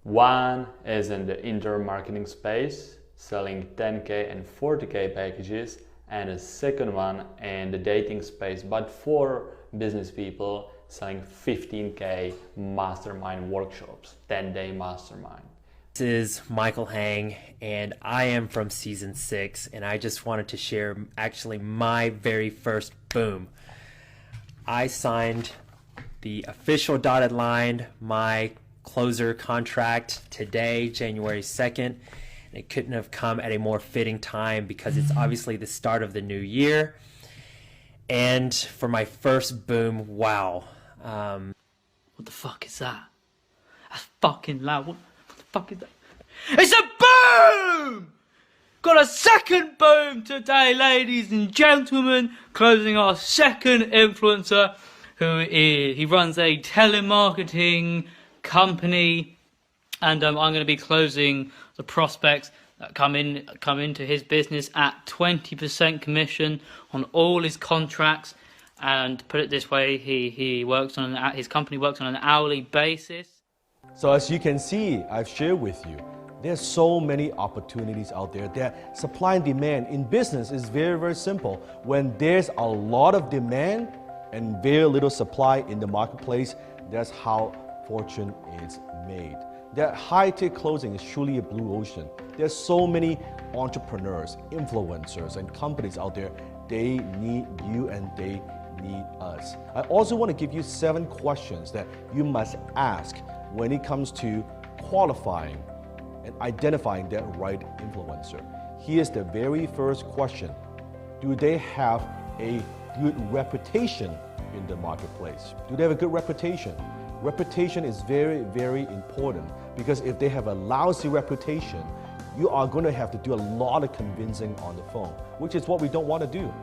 One is in the indoor marketing space, selling 10K and 40K packages, and a second one in the dating space, but for business people, selling 15K mastermind workshops, 10-day mastermind. This is Michael Hang, and I am from season 6, and I just wanted to share actually my very first boom. I signed the official dotted line, my closer contract today, January 2nd. And it couldn't have come at a more fitting time because it's obviously the start of the new year. And for my first boom, wow. What the fuck is that? That's fucking loud. What the fuck is that? It's a boom! Got a second boom today, ladies and gentlemen. Closing our second influencer, he runs a telemarketing company, and I'm going to be closing the prospects that come into his business at 20% commission on all his contracts. And to put it this way, his company works on an hourly basis. So as you can see, I've shared with you, there's so many opportunities out there. That supply and demand in business is very, very simple. When there's a lot of demand and very little supply in the marketplace, that's how fortune is made. That high-ticket closing is truly a blue ocean. There's so many entrepreneurs, influencers, and companies out there. They need you and they need us. I also want to give you 7 questions that you must ask when it comes to qualifying and identifying that right influencer. Here's the very first question. Do they have a good reputation in the marketplace? Do they have a good reputation? Reputation is very, very important, because if they have a lousy reputation, you are going to have to do a lot of convincing on the phone, which is what we don't want to do,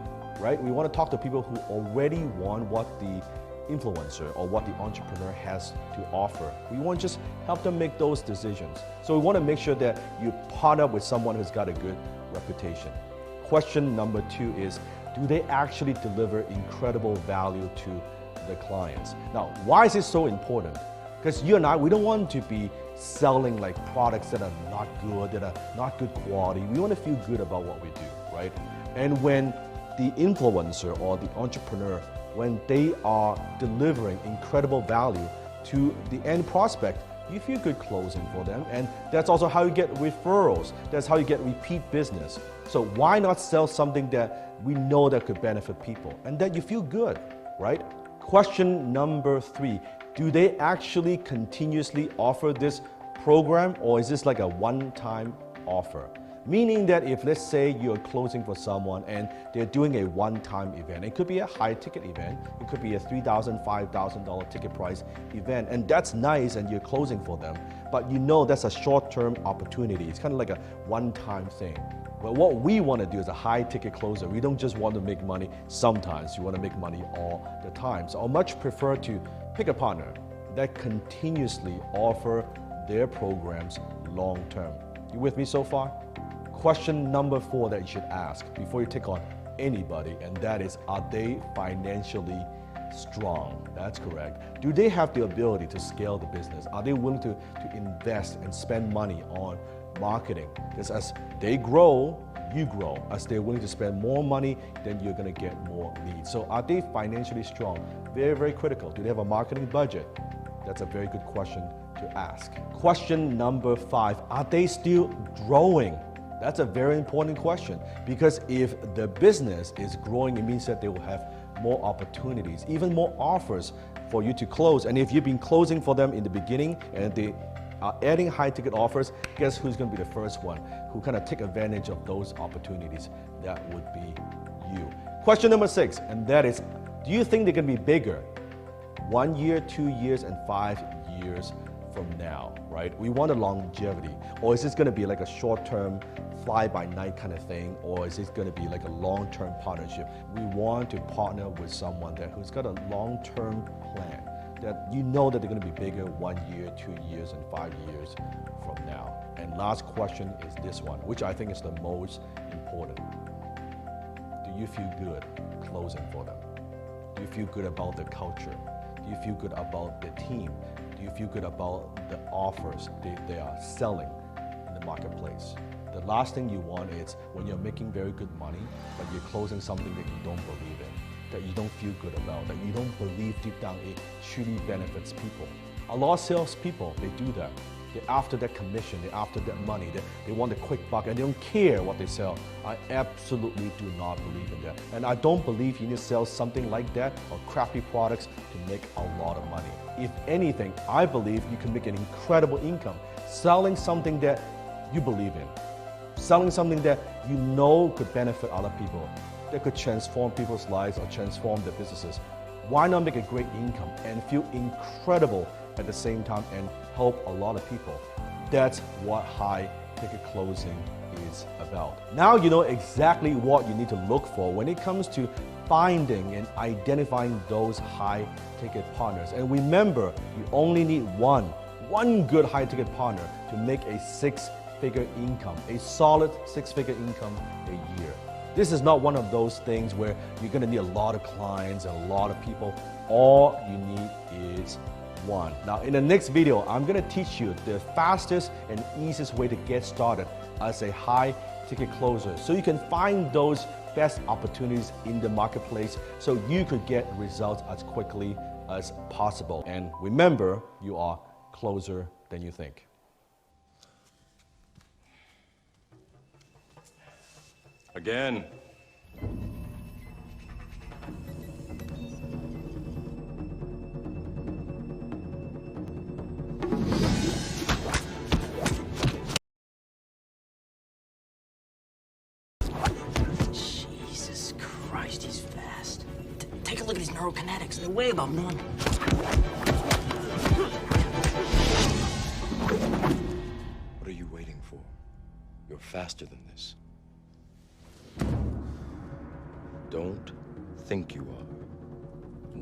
right? We want to talk to people who already want what the influencer or what the entrepreneur has to offer. We want to just help them make those decisions. So we want to make sure that you partner with someone who's got a good reputation. Question number 2 is, do they actually deliver incredible value to the clients? Now, why is this so important? Because you and I, we don't want to be selling like products that are not good, that are not good quality. We want to feel good about what we do, right? And when the influencer or the entrepreneur, when they are delivering incredible value to the end prospect, you feel good closing for them. And that's also how you get referrals. That's how you get repeat business. So why not sell something that we know that could benefit people and that you feel good, right? Question number 3, do they actually continuously offer this program, or is this like a one-time offer? Meaning that if, let's say, you're closing for someone and they're doing a one-time event, it could be a high-ticket event, it could be a $3,000, $5,000 ticket price event, and that's nice and you're closing for them, but you know that's a short-term opportunity. It's kind of like a one-time thing. But what we want to do is a high-ticket closer. We don't just want to make money sometimes, you want to make money all the time. So I much prefer to pick a partner that continuously offer their programs long-term. You with me so far? Question number 4 that you should ask before you take on anybody, and that is, are they financially strong? That's correct. Do they have the ability to scale the business? Are they willing to invest and spend money on marketing? Because as they grow, you grow. As they're willing to spend more money, then you're going to get more leads. So are they financially strong? Very, very critical. Do they have a marketing budget? That's a very good question to ask. Question number 5, are they still growing? That's a very important question, because if the business is growing, it means that they will have more opportunities, even more offers for you to close. And if you've been closing for them in the beginning and they are adding high ticket offers, guess who's going to be the first one who kind of take advantage of those opportunities? That would be you. Question number 6, and that is, do you think they're going to be bigger 1 year, 2 years, and 5 years from now, right? We want a longevity. Or is this going to be like a short-term fly-by-night kind of thing, or is this going to be like a long-term partnership? We want to partner with someone who's got a long-term plan, that you know that they're going to be bigger 1 year, 2 years, and 5 years from now. And last question is this one, which I think is the most important. Do you feel good closing for them? Do you feel good about the culture? Do you feel good about the team? Do you feel good about the offers they are selling in the marketplace? The last thing you want is when you're making very good money, but you're closing something that you don't believe in, that you don't feel good about, that you don't believe deep down it truly benefits people. A lot of salespeople, they do that. They're after that commission, they're after that money, they want a quick buck, and they don't care what they sell. I absolutely do not believe in that. And I don't believe you need to sell something like that or crappy products to make a lot of money. If anything, I believe you can make an incredible income selling something that you believe in, selling something that you know could benefit other people, that could transform people's lives or transform their businesses. Why not make a great income and feel incredible at the same time and help a lot of people? That's what high ticket closing is about. Now you know exactly what you need to look for when it comes to finding and identifying those high ticket partners. And remember, you only need one good high ticket partner to make a 6-figure income, a solid 6-figure income a year. This is not one of those things where you're going to need a lot of clients and a lot of people. All you need is one. Now in the next video, I'm going to teach you the fastest and easiest way to get started as a high ticket closer, so you can find those best opportunities in the marketplace so you could get results as quickly as possible. And remember, you are closer than you think. Again. Jesus Christ, he's fast. Take a look at his neurokinetics. They're way above normal. What are you waiting for? You're faster than this. Don't think you are.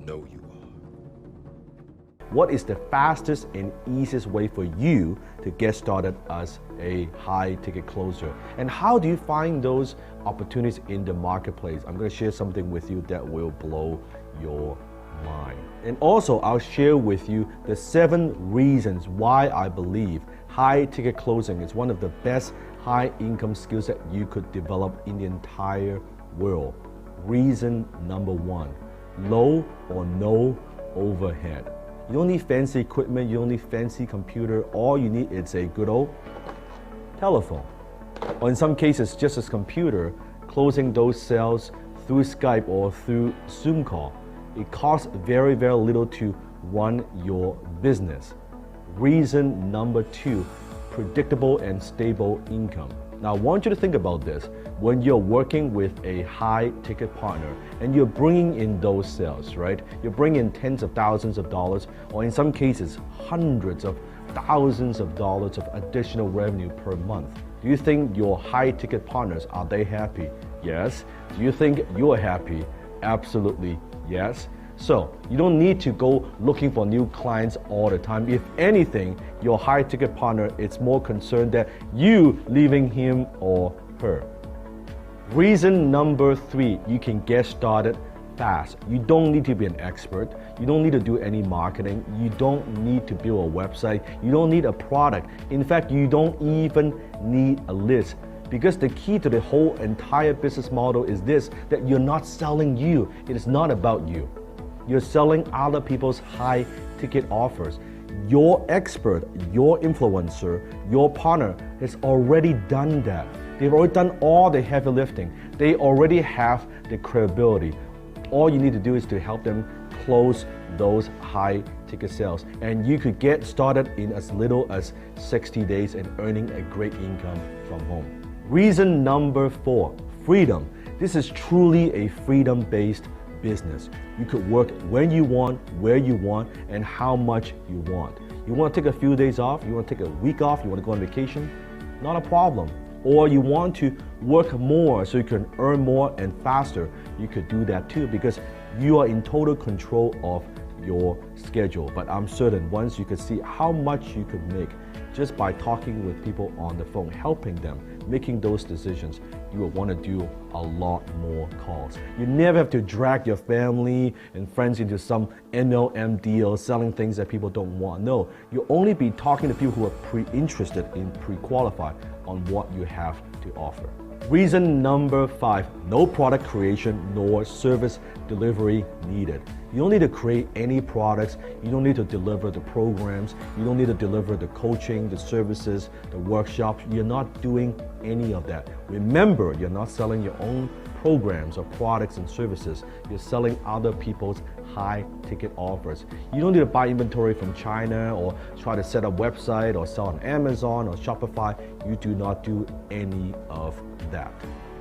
Know you are. What is the fastest and easiest way for you to get started as a high ticket closer? And how do you find those opportunities in the marketplace? I'm going to share something with you that will blow your mind. And also, I'll share with you the 7 reasons why I believe high ticket closing is one of the best high income skills that you could develop in the entire world. Reason number 1, low or no overhead. You don't need fancy equipment, you don't need fancy computer. All you need is a good old telephone. Or in some cases, just a computer, closing those sales through Skype or through Zoom call. It costs very, very little to run your business. Reason number 2, predictable and stable income. Now, I want you to think about this. When you're working with a high ticket partner and you're bringing in those sales, right? You're bringing in tens of thousands of dollars, or in some cases, hundreds of thousands of dollars of additional revenue per month. Do you think your high ticket partners, are they happy? Yes. Do you think you're happy? Absolutely yes. So you don't need to go looking for new clients all the time. If anything, your high ticket partner is more concerned that you leaving him or her. Reason number 3, you can get started fast. You don't need to be an expert. You don't need to do any marketing. You don't need to build a website. You don't need a product. In fact, you don't even need a list. Because the key to the whole entire business model is this, that you're not selling you. It is not about you. You're selling other people's high ticket offers. Your expert, your influencer, your partner has already done that. They've already done all the heavy lifting. They already have the credibility. All you need to do is to help them close those high ticket sales. And you could get started in as little as 60 days and earning a great income from home. Reason number 4, freedom. This is truly a freedom-based business. You could work when you want, where you want, and how much you want. You want to take a few days off, you want to take a week off, you want to go on vacation, not a problem. Or you want to work more so you can earn more and faster, you could do that too, because you are in total control of your schedule. But I'm certain once you could see how much you could make just by talking with people on the phone, helping them, making those decisions, you will want to do a lot more calls. You never have to drag your family and friends into some MLM deal, selling things that people don't want. No, you'll only be talking to people who are pre-interested in pre-qualified on what you have to offer. Reason number 5, no product creation nor service delivery needed. You don't need to create any products. You don't need to deliver the programs. You don't need to deliver the coaching, the services, the workshops. You're not doing any of that. Remember, you're not selling your own programs or products and services. You're selling other people's high ticket offers. You don't need to buy inventory from China or try to set up a website or sell on Amazon or Shopify. You do not do any of that.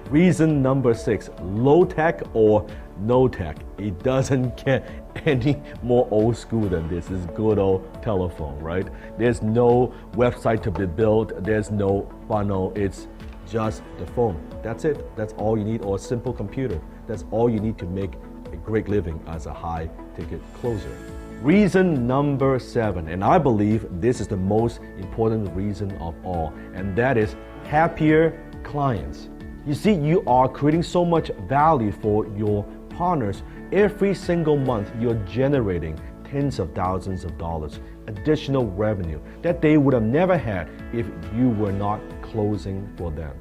Reason number 6, low tech or no tech. It doesn't get any more old school than this. It's good old telephone, right? There's no website to be built. There's no funnel. It's just the phone. That's it. That's all you need, or a simple computer. That's all you need to make a great living as a high ticket closer. Reason number 7, and I believe this is the most important reason of all, and that is happier clients. You see, you are creating so much value for your partners. Every single month, you're generating tens of thousands of dollars additional revenue that they would have never had if you were not closing for them.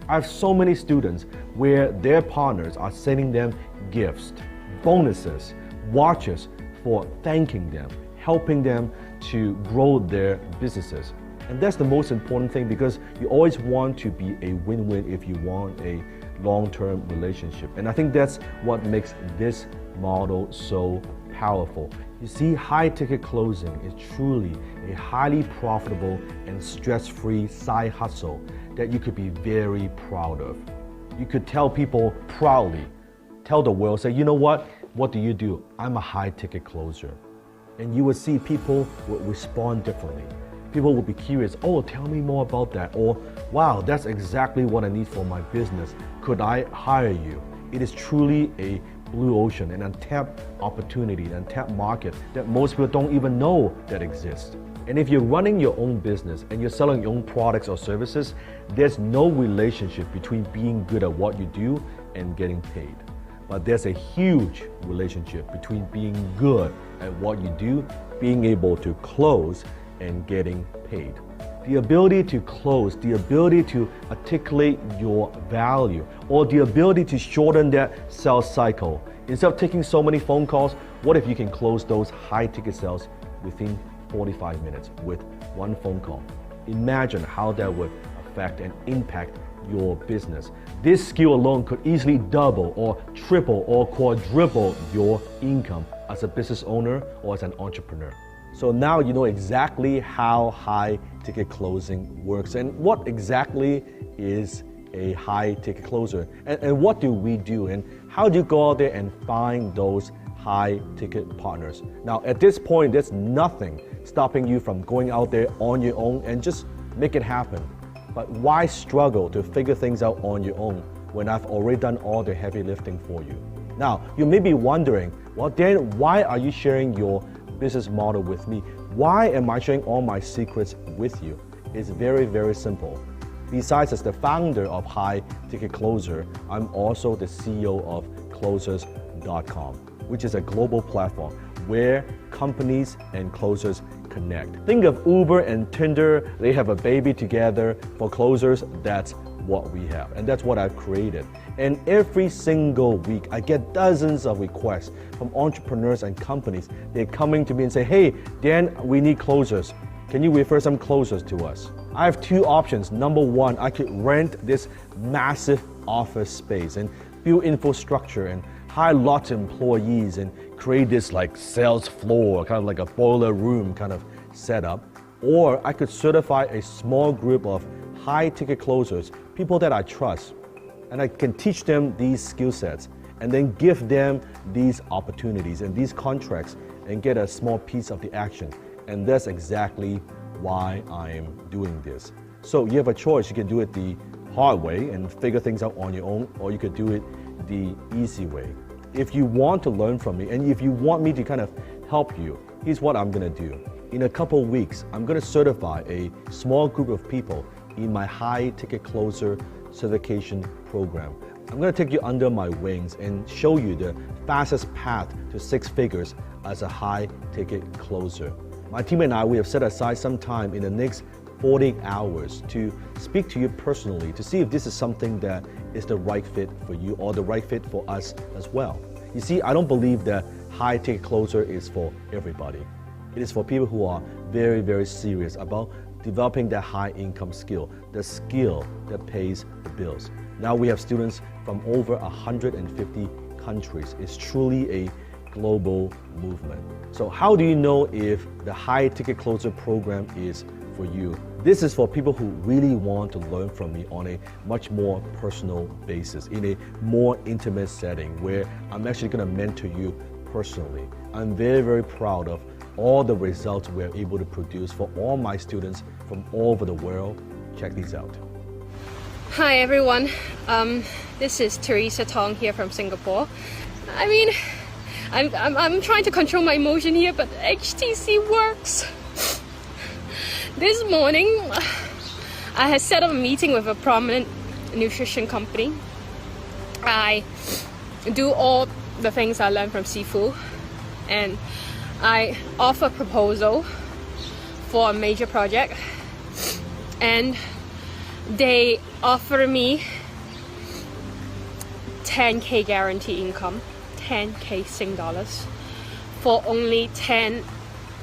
I have so many students where their partners are sending them gifts, bonuses, watches for thanking them, helping them to grow their businesses. And that's the most important thing, because you always want to be a win-win if you want a long-term relationship. And I think that's what makes this model so powerful. You see, high ticket closing is truly a highly profitable and stress-free side hustle that you could be very proud of. You could tell people proudly, tell the world, say, you know what do you do? I'm a high ticket closer. And you would see people would respond differently. People will be curious, oh, tell me more about that. Or, wow, that's exactly what I need for my business. Could I hire you? It is truly a blue ocean, an untapped opportunity, an untapped market that most people don't even know that exists. And if you're running your own business and you're selling your own products or services, there's no relationship between being good at what you do and getting paid. But there's a huge relationship between being good at what you do, being able to close, and getting paid. The ability to close, the ability to articulate your value, or the ability to shorten that sales cycle. Instead of taking so many phone calls, what if you can close those high ticket sales within 45 minutes with one phone call? Imagine how that would affect and impact your business. This skill alone could easily double or triple or quadruple your income as a business owner or as an entrepreneur. So now you know exactly how high ticket closing works and what exactly is a high ticket closer and what do we do and how do you go out there and find those high ticket partners. Now at this point, there's nothing stopping you from going out there on your own and just make it happen. But why struggle to figure things out on your own when I've already done all the heavy lifting for you? Now, you may be wondering, well, Dan, why are you sharing your business model with me? Why am I sharing all my secrets with you? It's very, very simple. Besides as the founder of High Ticket Closer, I'm also the CEO of Closers.com, which is a global platform where companies and closers connect. Think of Uber and Tinder, they have a baby together. For closers, that's what we have, and that's what I've created. And every single week, I get dozens of requests from entrepreneurs and companies. They're coming to me and say, hey, Dan, we need closers. Can you refer some closers to us? I have two options. Number one, I could rent this massive office space and build infrastructure and hire lots of employees and create this like sales floor, kind of like a boiler room kind of setup. Or I could certify a small group of high ticket closers, people that I trust, and I can teach them these skill sets and then give them these opportunities and these contracts and get a small piece of the action. And that's exactly why I'm doing this. So you have a choice. You can do it the hard way and figure things out on your own, or you could do it the easy way. If you want to learn from me and if you want me to kind of help you, here's what I'm gonna do. In a couple of weeks, I'm gonna certify a small group of people in my High Ticket Closer certification program. I'm gonna take you under my wings and show you the fastest path to 6 figures as a high ticket closer. My team and I, we have set aside some time in the next 40 hours to speak to you personally to see if this is something that is the right fit for you or the right fit for us as well. You see, I don't believe that high ticket closer is for everybody. It is for people who are very, very serious about developing that high income skill, the skill that pays the bills. Now we have students from over 150 countries. It's truly a global movement. So how do you know if the High Ticket Closer program is for you? This is for people who really want to learn from me on a much more personal basis, in a more intimate setting where I'm actually going to mentor you personally. I'm very, very proud of all the results we're able to produce for all my students from all over the world. Check these out. Hi everyone, this is Teresa Tong here from Singapore. I mean, I'm trying to control my emotion here, but HTC works. This morning, I had set up a meeting with a prominent nutrition company. I do all the things I learned from Sifu, and I offer a proposal for a major project, and they offer me 10K guarantee income, 10K Sing dollars, for only 10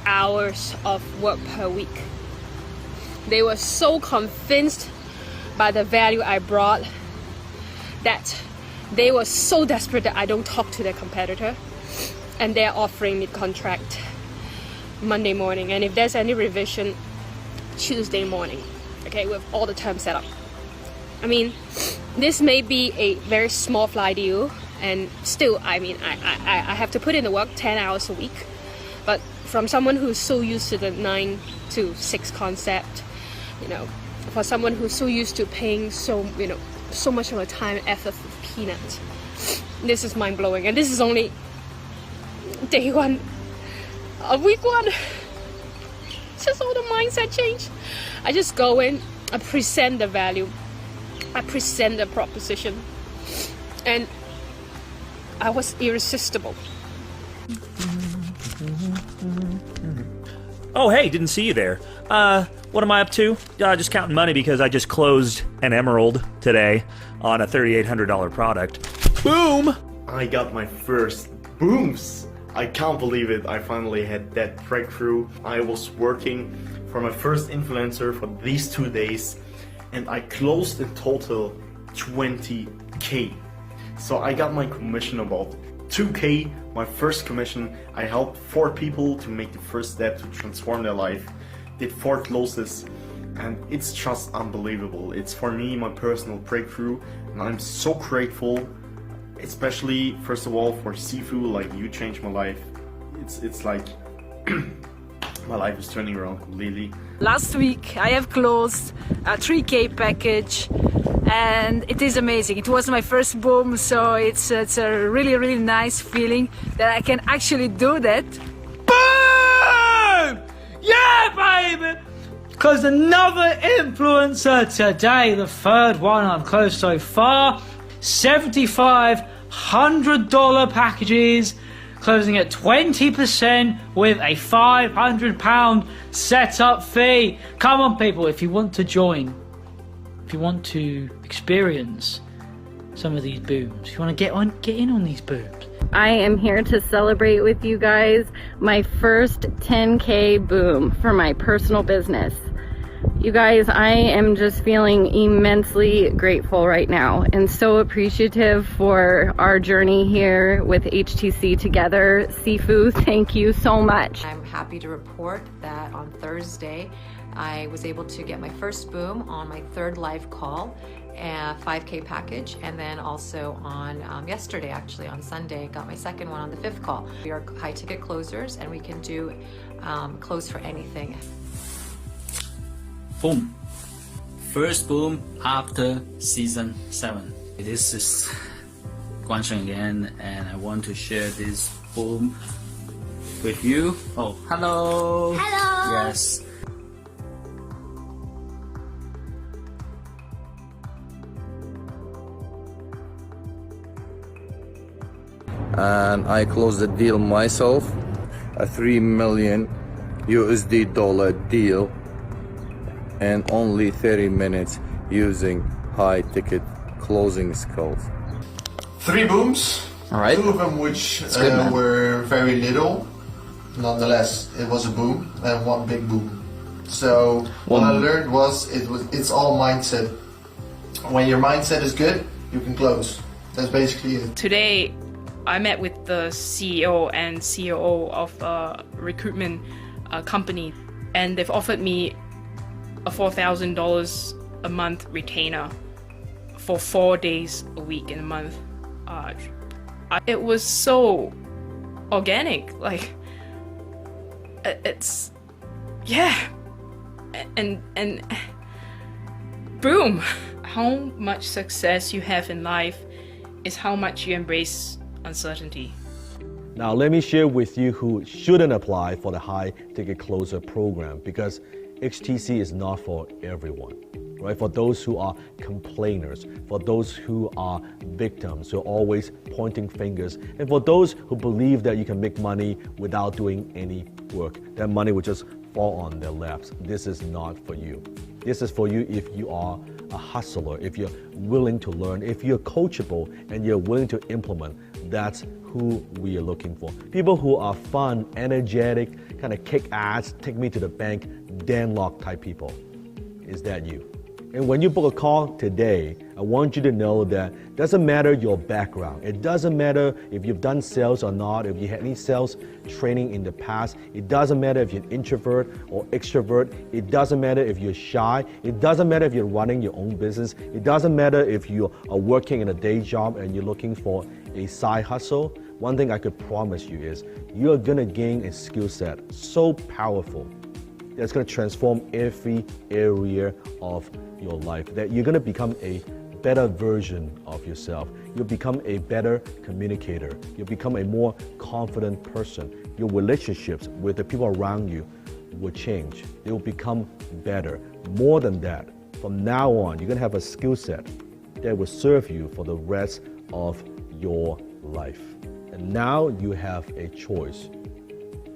hours of work per week. They were so convinced by the value I brought that they were so desperate that I don't talk to their competitor, and they're offering me contract Monday morning, and if there's any revision, Tuesday morning, okay, with all the terms set up. I mean, this may be a very small fly deal, and still, I mean, I have to put in the work 10 hours a week, but from someone who's so used to the 9 to 6 concept, you know, for someone who's so used to paying so much of a time effort for peanuts, This is mind-blowing, and this is only day one of week one. It's just all the mindset change. I just go in, I present the value, I present the proposition, and I was irresistible. Oh, hey, didn't see you there. What am I up to? Just counting money because I just closed an emerald today on a $3,800 product. Boom! I got my first booms. I can't believe it. I finally had that breakthrough. I was working for my first influencer for these 2 days and I closed in total 20K. So I got my commission about 2K, my first commission. I helped 4 people to make the first step to transform their life. Did 4 closes and it's just unbelievable. It's for me my personal breakthrough and I'm so grateful, especially first of all for Sifu. Like, you changed my life. It's like my life is turning around completely. Last week I have closed a 3K package and it is amazing. It was my first boom, so it's a really nice feeling that I can actually do that. Boom! Yeah, baby! Because another influencer today, the third one I've closed so far, $7,500 packages, closing at 20% with a £500 setup fee. Come on, people, if you want to join, if you want to experience some of these booms, if you want to get in on these booms. I am here to celebrate with you guys my first 10K boom for my personal business. You guys, I am just feeling immensely grateful right now and so appreciative for our journey here with HTC together. Sifu, thank you so much. I'm happy to report that on Thursday, I was able to get my first boom on my 3rd live call, a 5K package, and then also on yesterday, actually on Sunday, got my 2nd one on the 5th call. We are high ticket closers and we can do close for anything. Boom. First boom after season 7. This is Guansheng again, and I want to share this boom with you. Oh, hello. Hello. Yes. And I closed the deal myself, a $3 million USD deal, in only 30 minutes using high ticket closing skills. 3 booms, all right. 2 of them which good, were very little. Nonetheless, it was a boom, and 1 big boom. So what I learned was it's all mindset. When your mindset is good, you can close. That's basically it. Today, I met with the CEO and COO of a recruitment company, and they've offered me a $4,000 a month retainer for 4 days a week in a month. It was so organic, like it's and boom. How much success you have in life is how much you embrace uncertainty. Now let me share with you who shouldn't apply for the high ticket closer program, because HTC is not for everyone, right? For those who are complainers, for those who are victims, who are always pointing fingers, and for those who believe that you can make money without doing any work. That money will just fall on their laps. This is not for you. This is for you if you are a hustler, if you're willing to learn, if you're coachable and you're willing to implement. That's who we are looking for. People who are fun, energetic, kind of kick ass, take me to the bank, Danlock type people. Is that you? And when you book a call today, I want you to know that it doesn't matter your background. It doesn't matter if you've done sales or not, if you had any sales training in the past. It doesn't matter if you're an introvert or extrovert. It doesn't matter if you're shy. It doesn't matter if you're running your own business. It doesn't matter if you are working in a day job and you're looking for a side hustle. One thing I could promise you is you're gonna gain a skill set so powerful that's gonna transform every area of your life, that you're gonna become a better version of yourself. You'll become a better communicator. You'll become a more confident person. Your relationships with the people around you will change. They will become better. More than that, from now on, you're going to have a skill set that will serve you for the rest of your life. And now you have a choice.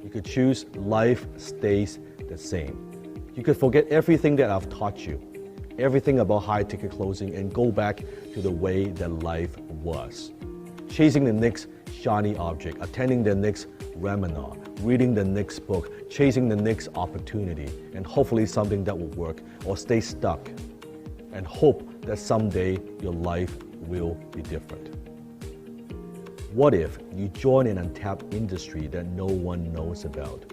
You could choose life stays the same. You could forget everything that I've taught you, everything about high-ticket closing, and go back to the way that life was. Chasing the next shiny object, attending the next webinar, reading the next book, chasing the next opportunity, and hopefully something that will work, or stay stuck and hope that someday your life will be different. What if you join an untapped industry that no one knows about?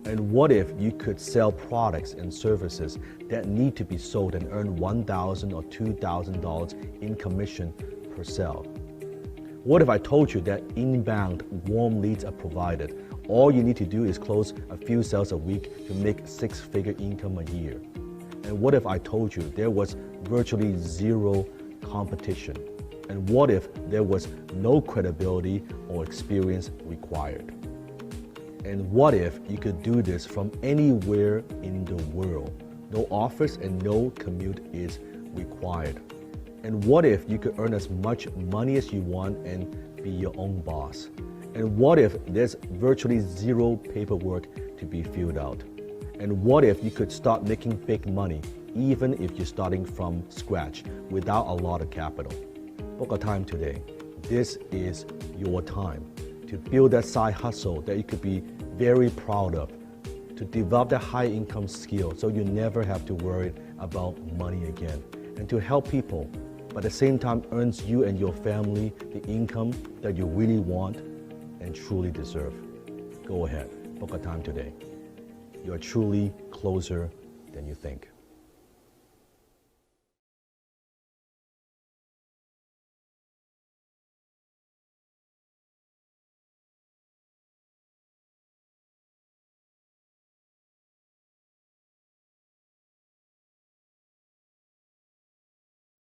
And what if you could sell products and services that need to be sold and earn $1,000 or $2,000 in commission per sale? What if I told you that inbound warm leads are provided? All you need to do is close a few sales a week to make six-figure income a year. And what if I told you there was virtually zero competition? And what if there was no credibility or experience required? And what if you could do this from anywhere in the world? No office and no commute is required. And what if you could earn as much money as you want and be your own boss? And what if there's virtually zero paperwork to be filled out? And what if you could start making big money, even if you're starting from scratch without a lot of capital? Book a time today. This is your time to build that side hustle that you could be very proud of, to develop that high income skill so you never have to worry about money again, and to help people, but at the same time earns you and your family the income that you really want and truly deserve. Go ahead, book a time today. You're truly closer than you think.